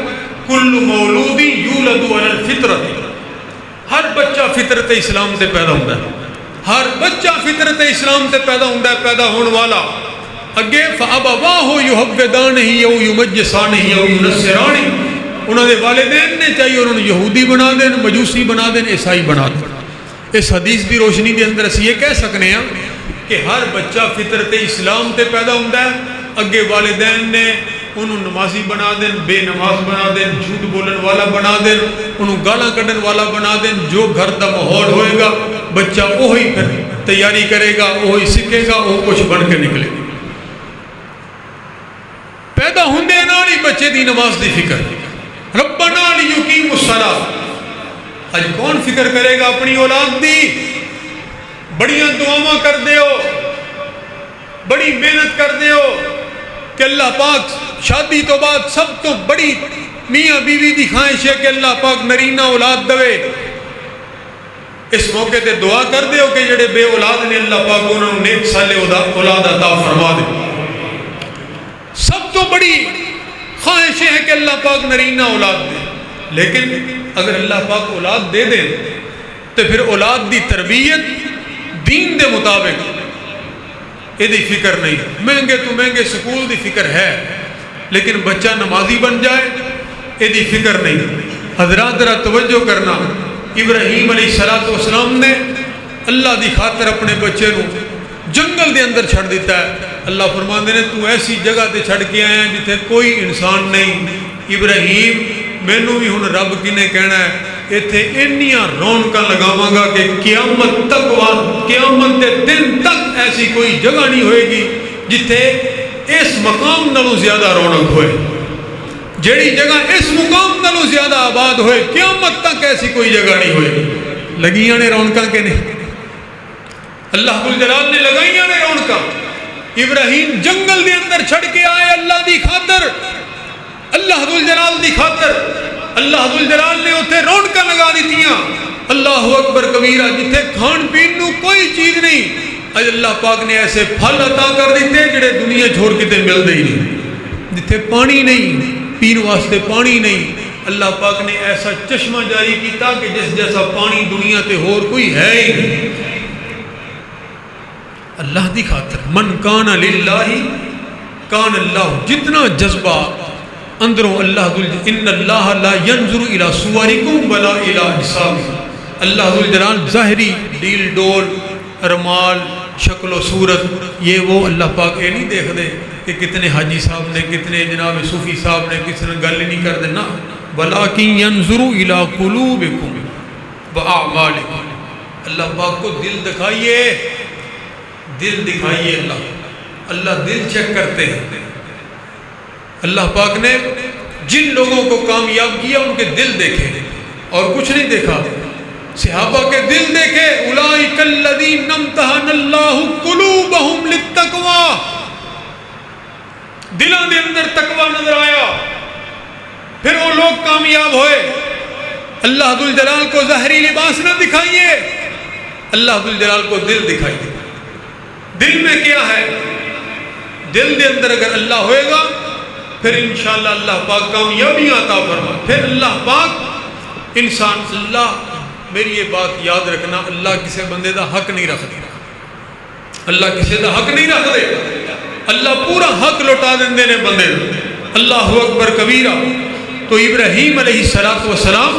کل مولود یولد علی الفطرۃ، ہر بچہ فطرت اسلام سے پیدا ہوتا ہے، ہر بچہ فطرت اسلام تے پیدا ہوندا ہے، پیدا ہون والا اگے فَأَبَوَاهُ يُحَوِّدَانِهِ أَوْ يُمَجِّسَانِهِ أَوْ يُنَصِّرَانِهِ، انہوں نے والدین نے چاہیے انہوں نے یہودی بنا دیں، مجوسی بنا دیں، عیسائی بنا دیں۔ اس حدیث دی روشنی دے اندر اسی یہ کہہ سکنے ہیں کہ ہر بچہ فطرت اسلام تے پیدا ہوندا ہے، اگے والدین نے انہوں نمازی بنا دیں، بے نماز بنا دیں، جھوٹ بولن والا بنا دیں، انہوں گالاں کڈن والا بنا دیں، جو گھر دا ماحول ہوئے گا بچہ وہی پھر تیاری کرے گا، وہی سیکھے گا، وہ کچھ بن کے نکلے گا۔ پیدا ہوندے نال ہی بچے دی نماز دی فکر، ربنا لیقیموا الصلاۃ۔ اج کون فکر کرے گا اپنی اولاد دی؟ بڑیاں دعاواں کر دیو، بڑی محنت کر دیو کہ اللہ پاک شادی تو بعد سب تو بڑی میاں بیوی دی خواہش ہے کہ اللہ پاک نرینہ اولاد دوے۔ اس موقع تے دعا کر دیو کہ جڑے بے اولاد نے اللہ پاک انہوں نے نیک صالح اولاد عطا فرما دے۔ سب تو بڑی خواہش ہے کہ اللہ پاک نرینہ اولاد دے، لیکن اگر اللہ پاک اولاد دے دے تو پھر اولاد دی تربیت دین دے مطابق یہ دی فکر نہیں۔ مہنگے تو مہنگے سکول دی فکر ہے، لیکن بچہ نمازی بن جائے یہ دی فکر نہیں۔ حضرات ذرا توجہ کرنا، ابراہیم علیہ السلام نے اللہ دی خاطر اپنے بچے نو جنگل دے اندر چھڑ دیتا ہے۔ اللہ فرماندے نے تو ایسی جگہ تے چھڑ کے آیا جتھے کوئی انسان نہیں۔ ابراہیم مینوں بھی ہن رب کنے کہنا ہے ایتھے انیاں رونقاں لگاواں گا کہ قیامت دے دن تک ایسی کوئی جگہ نہیں ہوئے گی جتھے اس مقام نالوں زیادہ رونق ہوئے، جیڑی جگہ اس مقام نالوں زیادہ آباد ہوئے، قیامت تک ایسی کوئی جگہ نہیں ہوئے گی۔ لگیاں نے رونقاں کے نہیں، اللہ ذوالجلال نے لگائیاں نے رونقاں۔ ابراہیم جنگل دے اندر چھڑ کے آئے اللہ دی خاطر، اللہ ذوالجلال دی خاطر۔ اللہ ذوالجلال نے اتنے رونقاں لگا دیتیاں۔ اللہ اکبر کبیرہ، جتھے کھان پین نو کوئی چیز نہیں، اج اللہ پاک نے ایسے پھل عطا کر دیتے جڑے دنیا چھوڑ کتے ملتے ہی نہیں۔ جتھے پانی نہیں، پین واسطے پانی نہیں، اللہ پاک نے ایسا چشمہ جاری کیتا کہ جس جیسا پانی دنیا تے اور کوئی ہے ہی نہیں۔ اللہ دی خاطر من کان للہ کان اللہ، جتنا جذبہ اندروں اللہ ان اللہ لا ينظر الى صورکم ولا الى اجسامکم۔ اللہ ذوالجلال ظاہری ڈیل ڈول رمال شکل و صورت یہ وہ اللہ پاک یہ نہیں دیکھ دے کہ کتنے حاجی صاحب نے، کتنے جناب صوفی صاحب نے، کسی نے گل نہیں کر دے نا، ولیکن ينظر الى قلوبکم واعمالکم۔ اللہ پاک کو دل دکھائیے، دل دکھائیے۔ اللہ دل چیک کرتے ہیں۔ اللہ پاک نے جن لوگوں کو کامیاب کیا ان کے دل دیکھے اور کچھ نہیں دیکھا۔ صحابہ کے دل دیکھے، اولئک الذین امتحن اللہ قلوبہم للتقوی، دلوں کے اندر تقوی نظر آیا، پھر وہ لوگ کامیاب ہوئے۔ اللہ ذوالجلال کو ظاہری لباس نہ دکھائیے، اللہ ذوالجلال کو دل دکھائیے۔ دل میں کیا ہے؟ دل کے اندر اگر اللہ ہوئے گا پھر انشاءاللہ اللہ پاک کامیابی عطا فرما۔ پھر اللہ پاک انسان، اللہ میری یہ بات یاد رکھنا، اللہ کسی بندے دا حق نہیں رکھ دے، اللہ کسی دا حق نہیں رکھ دے، اللہ پورا حق لوٹا دیندے نے بندے دا۔ اللہ اکبر کبیرہ۔ تو ابراہیم علیہ السلام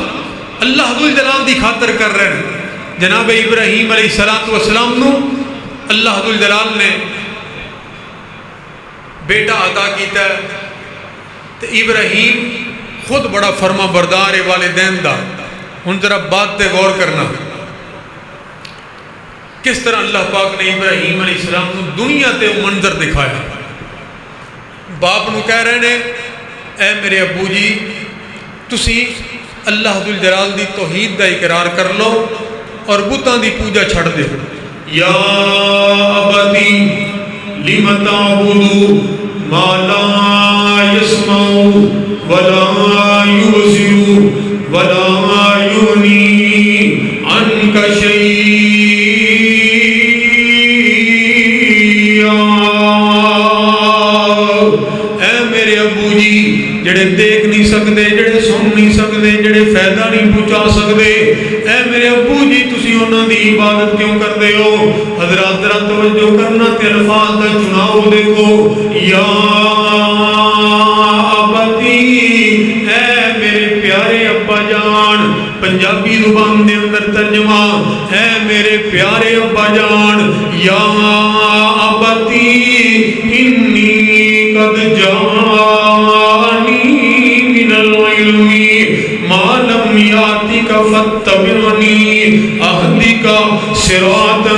اللہ ذوالجلال دی خاطر کر رہے ہیں۔ جناب ابراہیم علیہ السلام نو اللہ ذوالجلال نے بیٹا عطا کیتا ہے، تو ابراہیم خود بڑا فرما بردار والدین دا۔ ان ذرا بات تے غور کرنا، کس طرح اللہ پاک نے ابراہیم علیہ السلام کو دنیا تے منظر دکھایا۔ باپ نو کہہ رہے ہیں اے میرے ابو جی تسی اللہ ذوالجلال دی توحید دا اقرار کر لو اور بتاں دی پوجا چھڑ دے۔ یا ابتی لم تعبد ما لا يسمع ولا يبصر ولا يغني عنك شيئا۔ اے میرے ابو جی جڑے دیکھ نہیں سکتے، جڑے سن نہیں سکتے، جڑے فائدہ نہیں پہنچا سکتے، اے میرے ابو جی تسی انہاں دی عبادت کیوں کرتے ہو؟ حضرات ذرا توجہ کرنا تے الفاظ کا چناؤ دیکھو، یا ابتی، اے میرے پیارے ابا جان، پنجابی زبان دے اندر ترجمہ، اے میرے پیارے ابا جان، یا ابتی انی قد جانی من العلم ما لم یاتک فاتبعنی اہدک صراطا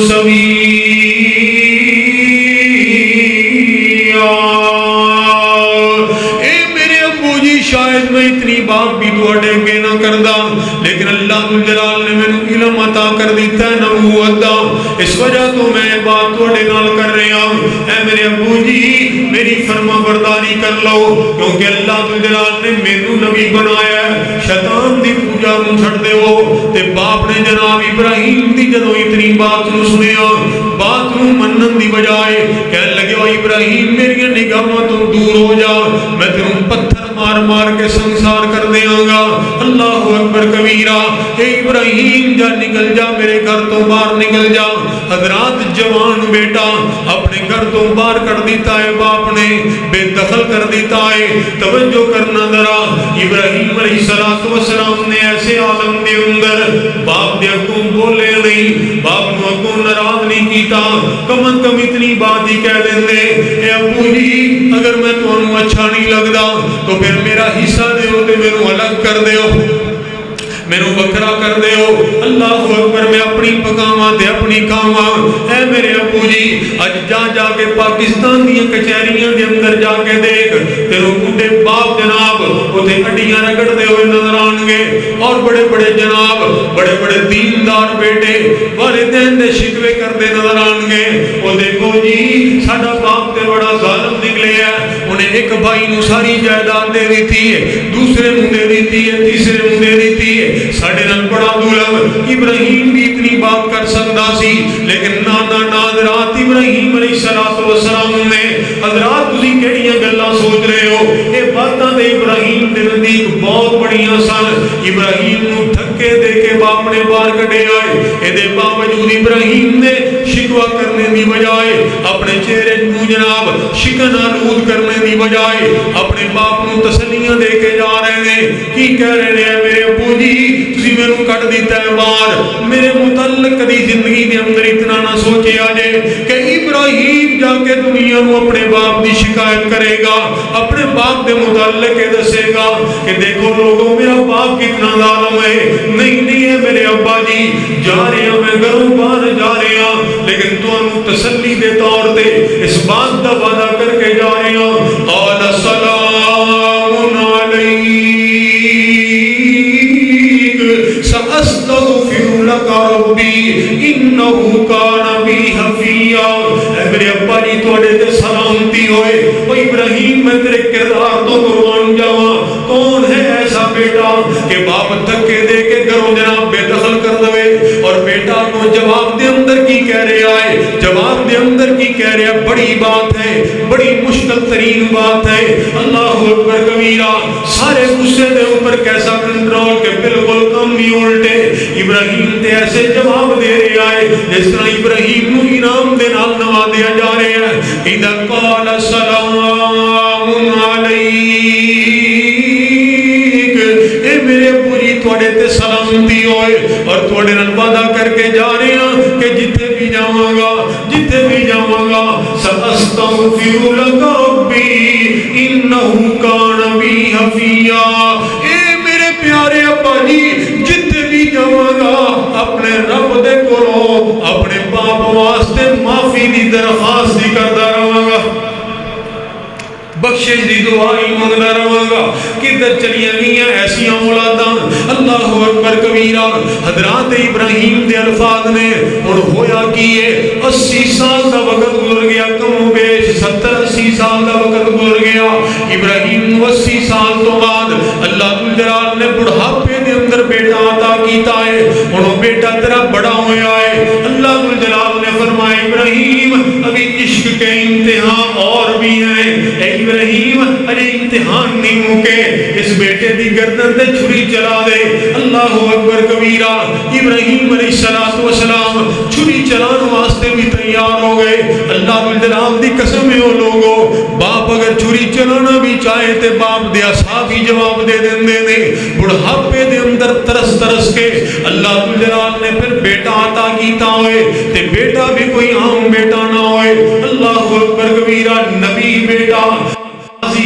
سویا۔ اے میرے ابو جی شاید میں اتنی بات بھی تواڈے اگے نہ کردا، لیکن اللہ جلال نے میں علم عطا کر دیتا ہے نبوت دا، اس وجہ تو میں بات تواڈے نال کر رہا ہوں۔ اے میرے ابو جی میری فرما برداری کر لو، کیونکہ اللہ جلال نے مینوں نبی بنایا ہے، شیطان دی پوجا نوں چھڑ دیو۔ تے باپ نے جناب ابراہیم دی جدوں اتنی بات نوں سنیا، بات نوں منن دی بجائے کہنے لگے او ابراہیم میری نگاہاں تو دور ہو جا، میں تینوں پتھر مار مار کے سنسار کر دیاں گا۔ اللہ اکبر کبیرہ، اے ابراہیم جا نکل جا، میرے گھر تو باہر نکل جا۔ حضرات جوان بیٹا اپنے گھر تو باہر کر دیتا ہے، باپ نے بے دخل کر دیتا ہے۔ توجہ کرنا ذرا، ابراہیم علیہ السلام نے ایسے عالم دے اندر باپ دے اگوں بولے نہیں، باپ نو اگوں ناراض نہیں کیتا، کم از کم اتنی بات ہی کہہ دیندے، اے ابو جی اگر میں تانوں اچھا نہیں لگدا تو پھر میرا حصہ دیو تے میرے الگ کر دیو، میرے بکرا کر دیو۔ اللہ اکبر، میں اپنی پکاواں تے اپنی کھاواں۔ اے میرے ابو جی اج جا جا کے پاکستان دی کچہریاں دے اندر جا کے دیکھ، تیرے بوڑھے باپ جناب اوتھے ہڈیاں رگڑدے ہوئے نظر آن گے، اور بڑے بڑے جناب بڑے بڑے دیندار بیٹے والدین دے شکوے کردے نظر آن گے۔ او دیکھو جی ساڈا باپ تے بڑا ظالم نکلے ہے، انہیں ایک بھائی نو ساری جائیداد دے دیتی ہے، دوسرے نو دے دیتی ہے، تیسرے نو دے دیتی ہے، ساڑھے نال بڑا ظلم۔ ابراہیم بھی اتنی بات کر سکتا سی، لیکن نانا نادرات ابراہیم علیہ السلام نے، حضرات تسی کیڑیاں گلاں سوچ رہے ہو، اے باتاں دے ابراہیم دے نزدیک بہت بڑیاں سن۔ ابراہیم نو دھکے دے کے باپ نے باہر کڈے آئے، اے دے باوجود ابراہیم نے شکوہ کرنے دی بجائے، اپنے چہرے کو جناب شکن آلود کرنے دی بجائے اپنے باپ نو تسلیاں دے کے جا رہے ہیں۔ کی کہہ رہے ہیں میرے ابو جی تسی میرے کٹ دیتا ہے باہر، میرے متعلق کدی زندگی دے اندر اتنا نہ سوچے آجے کہ ابراہیم جا کے دنیا نو اپنے باپ دی شکایت کرے گا، اپنے باپ دے متعلق دسے گا کہ دیکھو لوگوں میرا باپ کتنا ظالم ہے۔ نہیں نہیں ہے میرے ابا جی، جا رہے ہیں میں گھروں باہر جا رہے ہیں، لیکن تانوں تسلی دے طور تے اس بات دا وعدہ کر کے جا رہے ہیں۔ قال سلام علیک سأستغفر لك ربی انہو کان بی حفیا۔ اے میرے ابا جی تواڈے تے سلامتی ہوئے، او ابراہیم میں تیرے کردار تو قربان جاواں، کون ہے ایسا بیٹا کہ باپ دھکے دے کے گھروں جناب بے دخل کر دوے، اور بیٹا کو جواب دے اندر کی کہہ رہے آئے، جواب دے اندر کی کہہ رہے بڑی بات ہے، بڑی مشکل ترین بات ہے۔ اللہ اکبر کبیرہ، سارے غصے دے اوپر کیسا کنٹرول کہ بالکل کم ہی الٹے ابراہیم تے ایسے جواب دے رہے آئے جس طرح ابراہیم نو انعام دے نال نوازیا جا رہے ہیں۔ اذا قال سلام علیک، اے میرے پوری تواڈے تے سلامتی ہوئے، اور تواڈے نال وعدہ کر کے جا رہے ہیں کہ جتھے بھی جاواں گا، جتھے بھی جاواں گا، سأستغفر لك ربی انہو کان بی حفیا۔ اے میرے پیارے ابا جی جتھے بھی جاواں گا اپنے رب دے کولوں اپنے باپ واسطے معافی دی درخواست ہی کردا رہاں گا، بخشش دی دعائی منگدا رہاں گا۔ کدھر چلیاں گئیاں ایسی اولاداں، اللہ اکبر کبیرہ۔ حضرات ابراہیم دے الفاظ نے اور ہویا کیے، 80 سال دا وقت گزر گیا، کم و بیش 70-80 سال دا وقت گزر گیا۔ ابراہیم 80 سال تو بعد اللہ جلال نے بڑھاپے دے اندر بیٹا عطا کیتا ہے، اور بیٹا تیرا بڑا ہویا ہے۔ اللہ جلال نے فرمایا ابراہیم ابھی عشق کے امتحان اور بھی ہیں. اے ابراہیم اجے امتحان نہیں مکے, اس بیٹے دی گردن تے چھری چلا دے. اللہ اکبر کبیرہ. ابراہیم علیہ السلام چھری چلانے واسطے بھی تیار ہو گئے. اللہ جلال دی قسم ہے. وہ لوگوں, باپ اگر چھری چلانا بھی چاہے تے باپ دے اصحاب ہی جواب دے دیندے نے. بڑھاپے دے اندر ترس ترس کے اللہ جلال نے پھر بیٹا عطا کیتا ہوئے, تے بیٹا بھی کوئی عام بیٹا نہ ہوئے. اللہ اکبر کبیرہ. نبی بیٹا,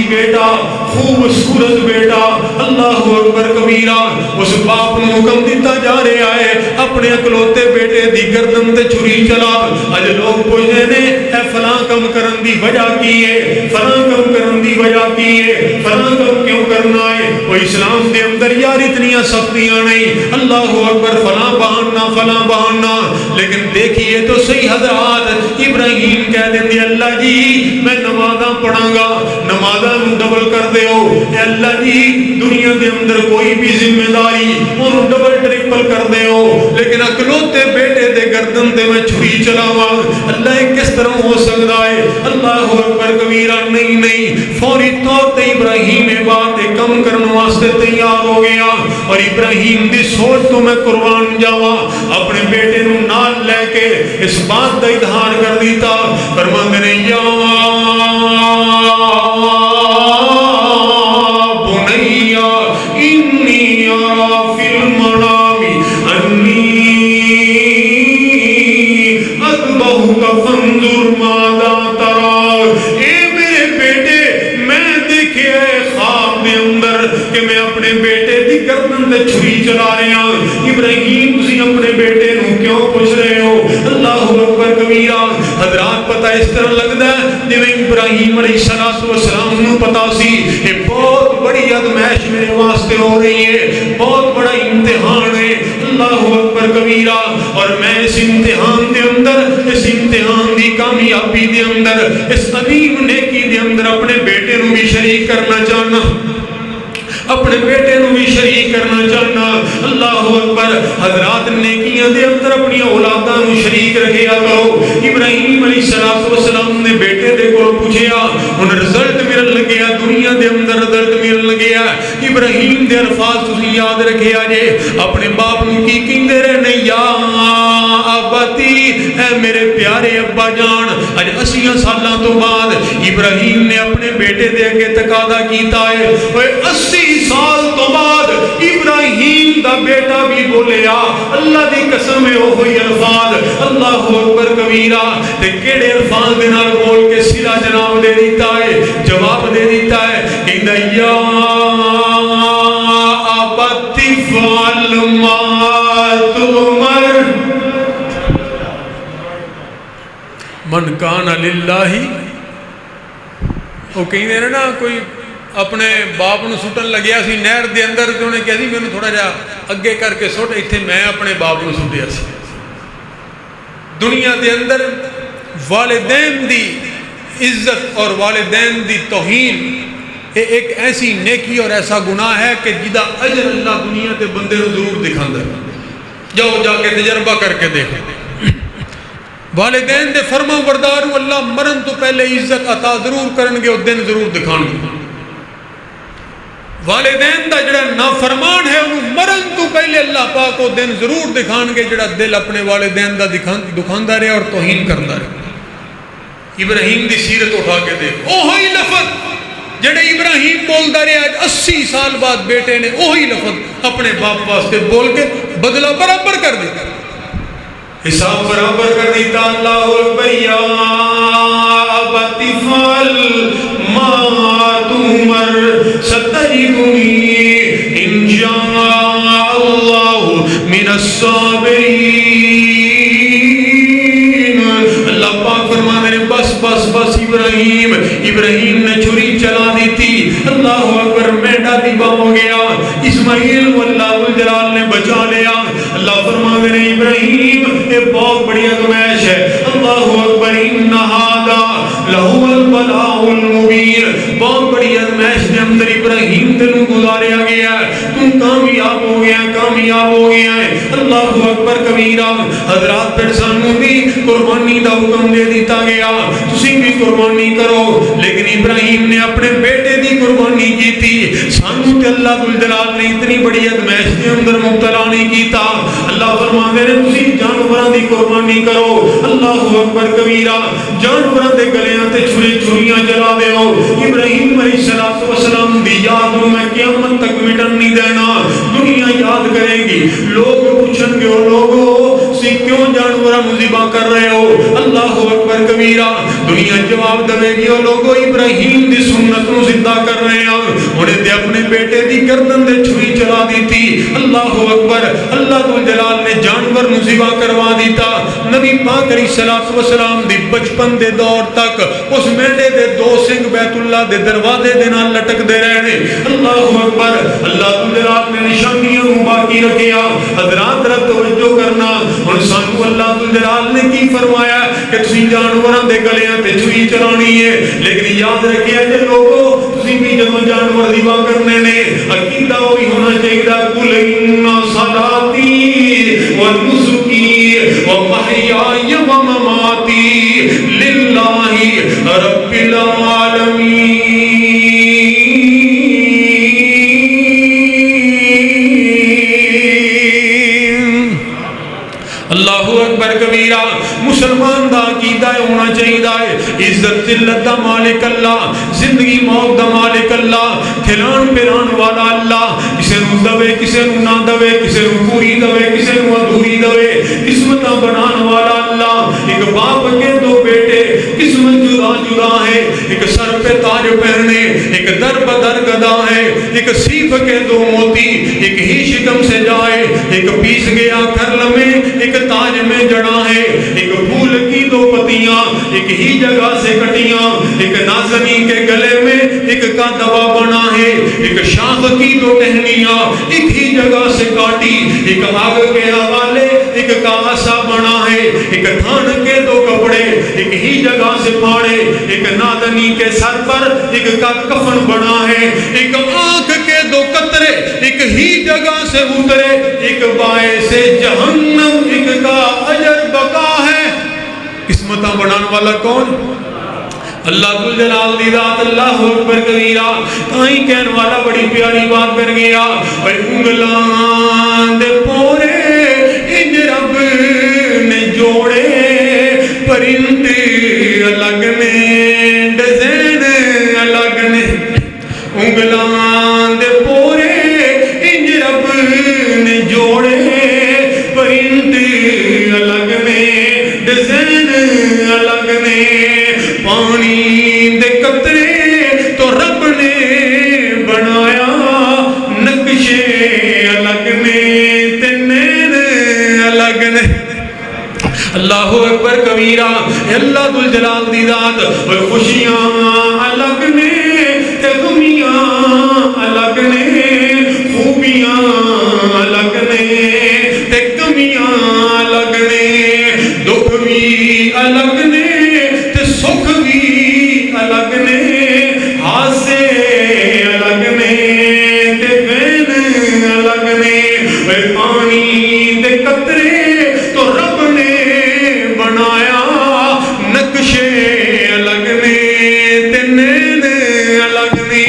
بیٹا, خوبصورت بیٹا. اللہ اکبر کبیرہ. اس باپ نے حکم دیتا جا رہا ہے اپنے اکلوتے بیٹے دی گردن تے چھری چلا. اج لوگ پوچھتے نے اے فلاں کم کرن دی وجہ کی ہے, فلاں کم کرن دی وجہ کی ہے, فلاں کم کیوں کرنا ہے. وہ اسلام دے اندر یار اتنی سختیاں نہیں. اللہ اکبر. فلاں بہانا فلاں بہانا. لیکن دیکھیے تو صحیح حضرات, ابراہیم کہہ دیں اللہ جی میں نمازاں پڑھاں گا, نمازاں ڈبل کر دے ہو. اے اللہ جی دنیا دے اندر کوئی بھی ذمہ داری انہوں ڈبل ٹرپل کر دے ہو, لیکن اکلوتے بیٹے دے گردن تے میں چھری چلاواں. اللہ کس طرح ہو سکتا ہے. اللہ اکبر کبیرہ. نہیں نہیں, فوری طور تے ابراہیم بات کم کرنے واسطے تیار ہو گیا. اور ابراہیم دی سوچ تو میں قربان جاواں, اپنے بیٹے نو نال لے کے اس بات دا اظہار کر دیتا. فرماندے نے یا بنیا انی ارا فی المنام انی اذبحک فانظر ماذا تری. اے میرے بیٹے میں دیکھے خواب دے اندر کہ میں اپنے بیٹے دی گردن تے چھری چلا رہا. ابراہیم تسی اپنے بیٹے نو کیوں پوچھ رہے ہو. اللہ اکبر کبیرہ. حضرات پتہ اس طرح لگتا ہے جویں ابراہیم علیہ السلام نو پتا سی کہ بہت بڑی ازمائش میرے واسطے ہو رہی ہے, بہت بڑا امتحان ہے. اللہ اکبر کبیرہ. اور میں اس امتحان دے اندر, اس امتحان دی کامیابی دے اندر, اس عظیم نیکی دے اندر اپنے بیٹے نو بھی شریک کرنا چاہنا, اپنے بیٹے نو بھی شریک کرنا چاہنا. اللہ اکبر. حضرات نیکیاں دے اندر اپنی اولاداں نو شریک رکھیا کرو. ابراہیم علیہ السلام نے بیٹے دے کو پوچھیا, ان رزلٹ ملن لگیا, دنیا دے اندر رزلٹ ملن لگیا. ابراہیم دے الفاظ تسی یاد رکھیا جے, اپنے باپ نو کی کہندے رہنے, یا ابتی, اے میرے پیارے ابا جان. اج 80 سالاں تو بعد ابراہیم نے اپنے بیٹے دے اگے تقاضا کیتا ہے. اوے 80 سال تو بعد ابراہیم دا بیٹا بھی بولیا, اللہ دی قسم ہے وہی الفاظ. اللہ اکبر کبیرہ. تے کیڑے الفاظ دے نال بول کے سیدھا جناب دے دیتا ہے, جواب دے دیتا ہے, کہندا یا ابت فعل ما تؤمر من کان للہ. وہ کہندے نے نا کوئی اپنے باپ نو سٹن لگیا سی نہر دے اندر, تے انہیں کہا سی مینوں تھوڑا جا اگے کر کے سٹ, ایتھے میں اپنے باپ نو سٹیا سی. دنیا دے اندر والدین دی عزت اور والدین دی توہین ایک ایسی نیکی اور ایسا گناہ ہے کہ جدا اجر اللہ دنیا تے بندے نو ضرور دکھاندا ہے. جاؤ جا کے تجربہ کر کے دیکھو. والدین دے فرما بردار اللہ مرن تو پہلے عزت عطا ضرور کرن گے, وہ دن ضرور دکھان گے. والدین دا جڑا نافرمان ہے انہوں مرن تو پہلے اللہ پاک کو دن ضرور دکھان گے جڑا دل اپنے والدین دا دکھاندا رہے اور توہین کردا رہے. ابراہیم دی سیرت اٹھا کے دیکھ, اوہی لفظ جڑے ابراہیم بولدا رہے آج 80 سال بعد بیٹے نے اوہی لفظ اپنے باپ واسطے بول کے بدلہ برابر کر دیتا, حساب برابر کر دیتا. اللہ اکبر. یا ابت فعل ما تؤمر ستجدنی ان شاء اللہ من الصابرین. اللہ پاک فرماتے ہیں بس بس بس ابراہیم. ابراہیم نے چھری چلا دی تھی. اللہ اکبر. میڈا دیبا ہو گیا. اسماعیل کو اللہ جلال نے بچا لیا. اللہ فرماتے ہیں ابراہیم یہ بہت بڑی ازمائش ہے. اللہ اکبر. ان ھذا لہو البلاء المبین. بہت بڑی ازمائش کے اندر ابراہیم تینوں گزاریا گیا. تو تم کامیاب ہو گیا کامیاب ہو گیا ہے. اللہ اکبر کبیرہ. حضرات پھر سانوں بھی قربانی دا حکم دے دیتا گیا, تسی بھی قربانی کرو. لیکن ابراہیم نے اپنے بیٹے دی قربانی کی تھی. سانوں تے اللہ ذوالجلال نے اتنی بڑی ازمائش کے اندر مبتلا نہیں کیتا. اللہ فرماندے نے تسی جانوراں دی قربانی کرو. اللہ اکبر کبیرہ. جانوراں دے گلیاں تے چھریاں جلا دیو. ابراہیم علیہ السلام دی یاد نو میں قیامت تک مٹن نہیں دینا. دنیا یاد کرے گی. لوگ پوچھن گے لوگوں سی کیوں جانوراں نو ذبح کر رہے ہو. اللہ اکبر کبیرہ. دنیا جواب دے گی لوگوں ابراہیم دی سنت نو زندہ کر رہے ہیں. انہیں تے اپنے بیٹے دی گردن دے چھری چلا دی تھی. اللہ اکبر. اللہ ذوالجلال نے جانور نو ذبح کروا دیتا. نبی پاک علیہ السلام دی بچپن دے دور تک اس میلے دے دو سنگ بیت اللہ دے دروازے دے نال لٹک دے رہے. اللہ اکبر. اللہ ذوالجلال نے نشانیاں نو باقی رکھیا. حضرات ذرا توجہ کرنا. ہن سانو اللہ ذوالجلال نے کی فرمایا کہ تسی جانوراں دے گلیاں تے چھری چلانی ہے. لیکن یاد رکھیا جے لوگوں تسی بھی جدوں جانور ذبح کرنے نے عقیدہ وہی ہونا چاہیے کل ان صلاتی و نسکی و محیای و مماتی للہ رب العالمین. اللہ اکبر کبیرہ. مسلمان دا عقیدہ ہونا چاہیے عزت ذلت دا مالک اللہ, زندگی موت دا مالک اللہ, کھلان پھران والا اللہ. کسے نو دوے کسے نو نہ دوے, کسے نو پوری دوے کسے نو ادھوری دوے. قسمتاں بنان والا اللہ. ایک باپ کے دو بیٹے قسمت جدا جدا ہے. ایک سر پہ تاج پہنے, ایک در بدر گدا ہے. ایک سیف کے دو موتی, ایک ہی شکم سے جائے. ایک پیس گیا کھرل میں, ایک تاج میں جڑا ہے. ایک پھول کی دو پتیاں ایک ہی جگہ سے کٹیاں. ایک نازنی کے گلے میں ایک کا دوا بنا ہے. ایک شاخ کی دو ٹہنیاں ایک ہی جگہ سے کاٹی. ایک آگ کے حوالے ایک کا عصا بنا ہے. ایک تھان کے دو کپڑے ایک ہی جگہ سے پھاڑے. ایک نادنی کے سر پر ایک کا کفن بنا ہے. ایک آنکھ کے دو قطرے ایک ہی جگہ سے اترے. ایک باعث جہنم ایک کا اجر بقا ہے. قسمتاں بنان والا کون؟ اللہ ذوالجلال دی ذات. اللہ اکبر کبیرہ. تائیں کہن والا بڑی پیاری بات کر گیا. اے انگلاں دے پورے انج رب نے جوڑے, پرندے الگ نے ڈیزائن الگ نے. انگلاں دے پورے انج رب نے جوڑے, پرندے الگ نے ڈیزائن الگ نے. پانی دے قطرے تو رب نے بنایا, نقشے الگ نے تے نین الگ نے. اللہ اکبر کبیرہ. اللہ ذوالجلال دی ذات. اور خوشیاں الگ نے تے غمیاں الگ نے, خوبیاں الگ نے تے کمیاں الگ نے, دکھ بھی الگ نے تے سکھ بھی الگ نے, ہاسے الگ نے تے غین الگ نے. پانی دے قطرے تو رب نے بنایا, نقشے الگ نے تے نین الگ نے.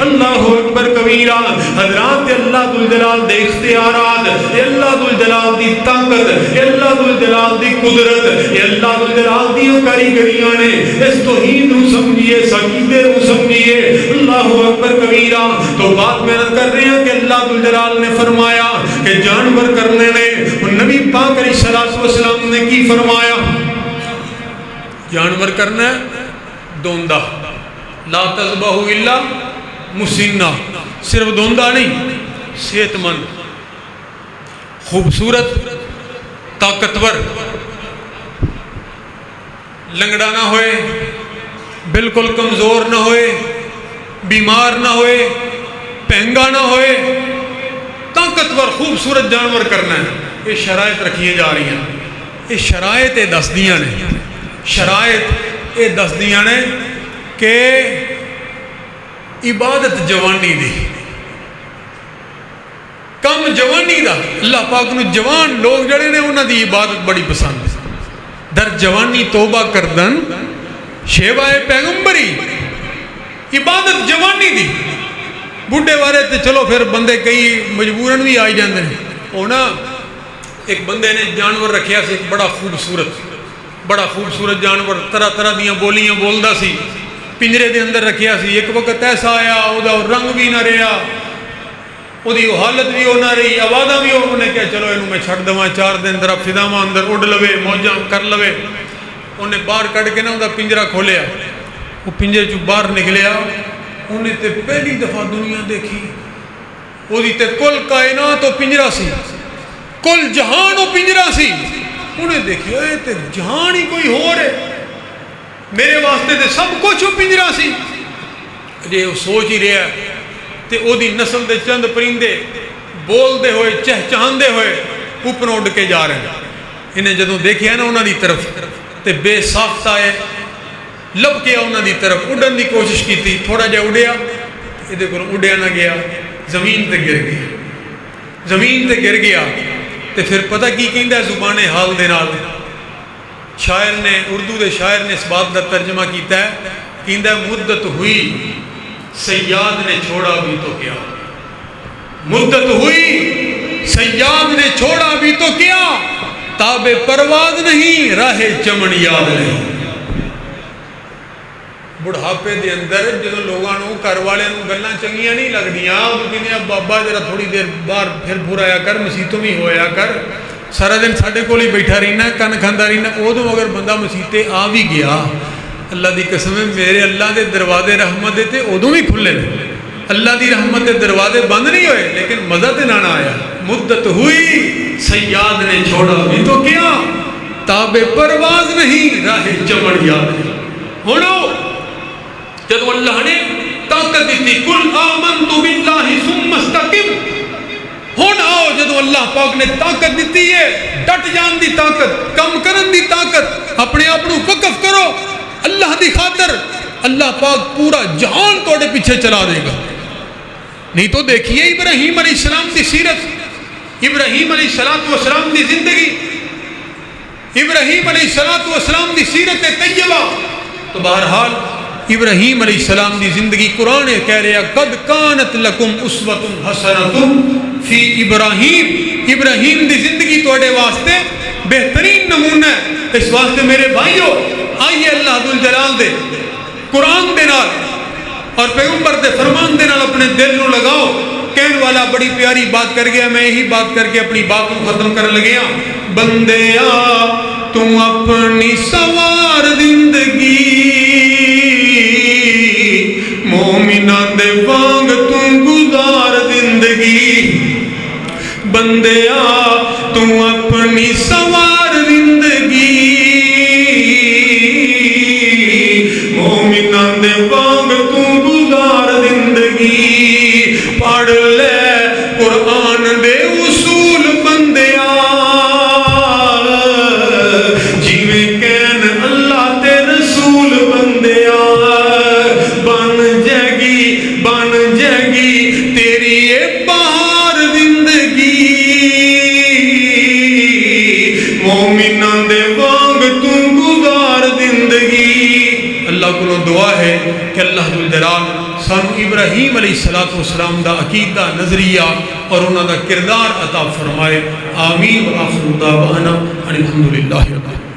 اللہ اکبر کبیرہ. حضرات اللہ ذوالجلال دے اختیارات, اللہ ذوالجلال دی طاقت, اللہ ذوالجلال دی قدرت, اللہ ذوالجلال دی کاریگریاں نے. اس توحید نو سمجھیے, عقیدے نو سمجھیے. اللہ اکبر کبیرہ. تو بات میں کر رہے ہیں کہ اللہ ذوالجلال نے فرمایا کہ جانور کرنے نے. نبی پاک علیہ السلام نے کی فرمایا؟ جانور کرنا ہے دوندہ, لا تذبحوا الا مسنہ. صرف دوندہ نہیں, صحت مند, خوبصورت, طاقتور, لنگڑا نہ ہوئے, بالکل کمزور نہ ہوئے, بیمار نہ ہوئے, پہنگا نہ ہوئے, طاقتور خوبصورت جانور کرنا ہے. یہ شرائط رکھیے جا رہی ہیں. یہ شرائط دس دیاں نے, شرائط یہ دس دیاں نے کہ عبادت جوانی دی, جوانی دا اللہ پاک نو جوان لوگ جڑے نے انہاں دی عبادت بڑی پسند ہے در جوانی توبہ کردن شیوائے پیغمبری عبادت جوانی دی بڑھے وارے تے چلو پھر بندے کئی مجبوراً بھی آئی جاندے ہیں اونا ایک بندے نے جانور رکھیا سی ایک بڑا خوبصورت جانور طرح طرح دیاں بولیاں بولدا سی پنجرے دے اندر رکھیا سی ایک وقت ایسا آیا او دا رنگ بھی نہ رہا او دی حالت بھی ہو نہ رہی آوازاں بھی ہو انہیں کہا چلو اینو میں چھڑ دواں 4 دن در فضاواں اندر اڑ لوے موجاں کر لوے انہیں باہر کٹ کے نا دا پنجرہ کھولیا وہ پنجرے چوں باہر نکلیا انہیں تے پہلی دفعہ دنیا دیکھی وہ دی تے کل کائنات و پنجرہ سی کل جہان و پنجرہ سی انہیں دیکھی اے تے جہان ہی کوئی ہو رہے میرے واسطے تے سب کچھ وہ پنجرہ سی جے وہ سوچ ہی رہا ہے تے او دی نسل دے چند پرندے بول دے ہوئے چہچہاندے ہوئے اوپر اڑ کے جا رہے ہیں انہیں جدوں دیکھیا نا انہاں دی طرف تے بے ساختہ ہے لب کے انہاں دی طرف اڑن دی کوشش کی تھی تھوڑا جا اڑیا یہ دیکھو اڑیا نہ گیا زمین تے گر گیا تے پھر پتہ کی کہندا ہے زبان حال دے نال شاعر نے اردو دے شاعر نے اس بات کا ترجمہ کیتا ہے کہندا ہے مدت ہوئی سیاد نے چھوڑا بھی تو کیا مدت ہوئی سیاد نے چھوڑا بھی تو کیا تاب پرواز نہیں راہ چمن یاد نہیں بڑھاپے دے اندر جدوں لوگاں نوں گھر والےاں نوں گلاں چنگیاں نہیں لگدیاں او کہندے اب بابا ذرا تھوڑی دیر باہر پھر پھرایا کر مسیتوں بھی ہویا کر سارا دن ساڈے کول ہی بیٹھا رہنا کن کھاندا رہنا اودوں اگر بندہ مسیتے آ بھی گیا اللہ دی قسم ہے میرے اللہ دے دروازے رحمت دے تے اودوں بھی کھلے نے اللہ دی رحمت دے دروازے بند نہیں ہوئے لیکن مزہ تے نہ آیا مدت ہوئی سیاد نے چھوڑا بھی تو کیا تاب پرواز نہیں راہ چمن یاد نہیں ہنو جدو اللہ نے طاقت دیتی کل آمنت باللہ ثم استقم ہون آؤ جدو اللہ پاک نے طاقت دیتی ہے ڈٹ جان دی طاقت کم کرن دی طاقت اپنے اپنو وقف کرو اللہ دی خاطر اللہ پاک پورا جہان توڑے پیچھے چلا دے گا نہیں تو دیکھیے ابراہیم علیہ السلام دی سیرت ابراہیم علیہ السلام دی زندگی ابراہیم علیہ السلام دی سیرت طیبہ تو بہرحال ابراہیم علیہ السلام دی زندگی قرآن کہہ رہا قد کانت لکم اسوۃ حسنۃ فی ابراہیم ابراہیم دی زندگی توڑے واسطے بہترین نمونہ ہے اس واسطے میرے بھائیو آئیے اللہ ذوالجلال دے قرآن دے نال اور پیغمبر دے فرمان دے نال اپنے دل نو لگاؤ کہنے والا بڑی پیاری بات کر گیا میں یہی بات کر کے اپنی بات کو ختم کر لگیا بندیا تو اپنی سوار زندگی مومنان دے وانگ تو گزار زندگی بندیا تو اپنی سوار زندگی مومنان دے وانگ تو گزار زندگی پڑھ لے قرآن دے اصول بندیا جیویں کہن اللہ تے رسول بندیا بن جائے گی تیری یہ بہار زندگی مومنان دے وانگ تو گزار زندگی اللہ کو دعا ہے کہ اللہ ذوالجلال سانو ابراہیم علیہ السلام دا عقیدہ نظریہ اور انہاں دا کردار عطا فرمائے آمین و آخر دعوانا الحمدللہ رب العالمین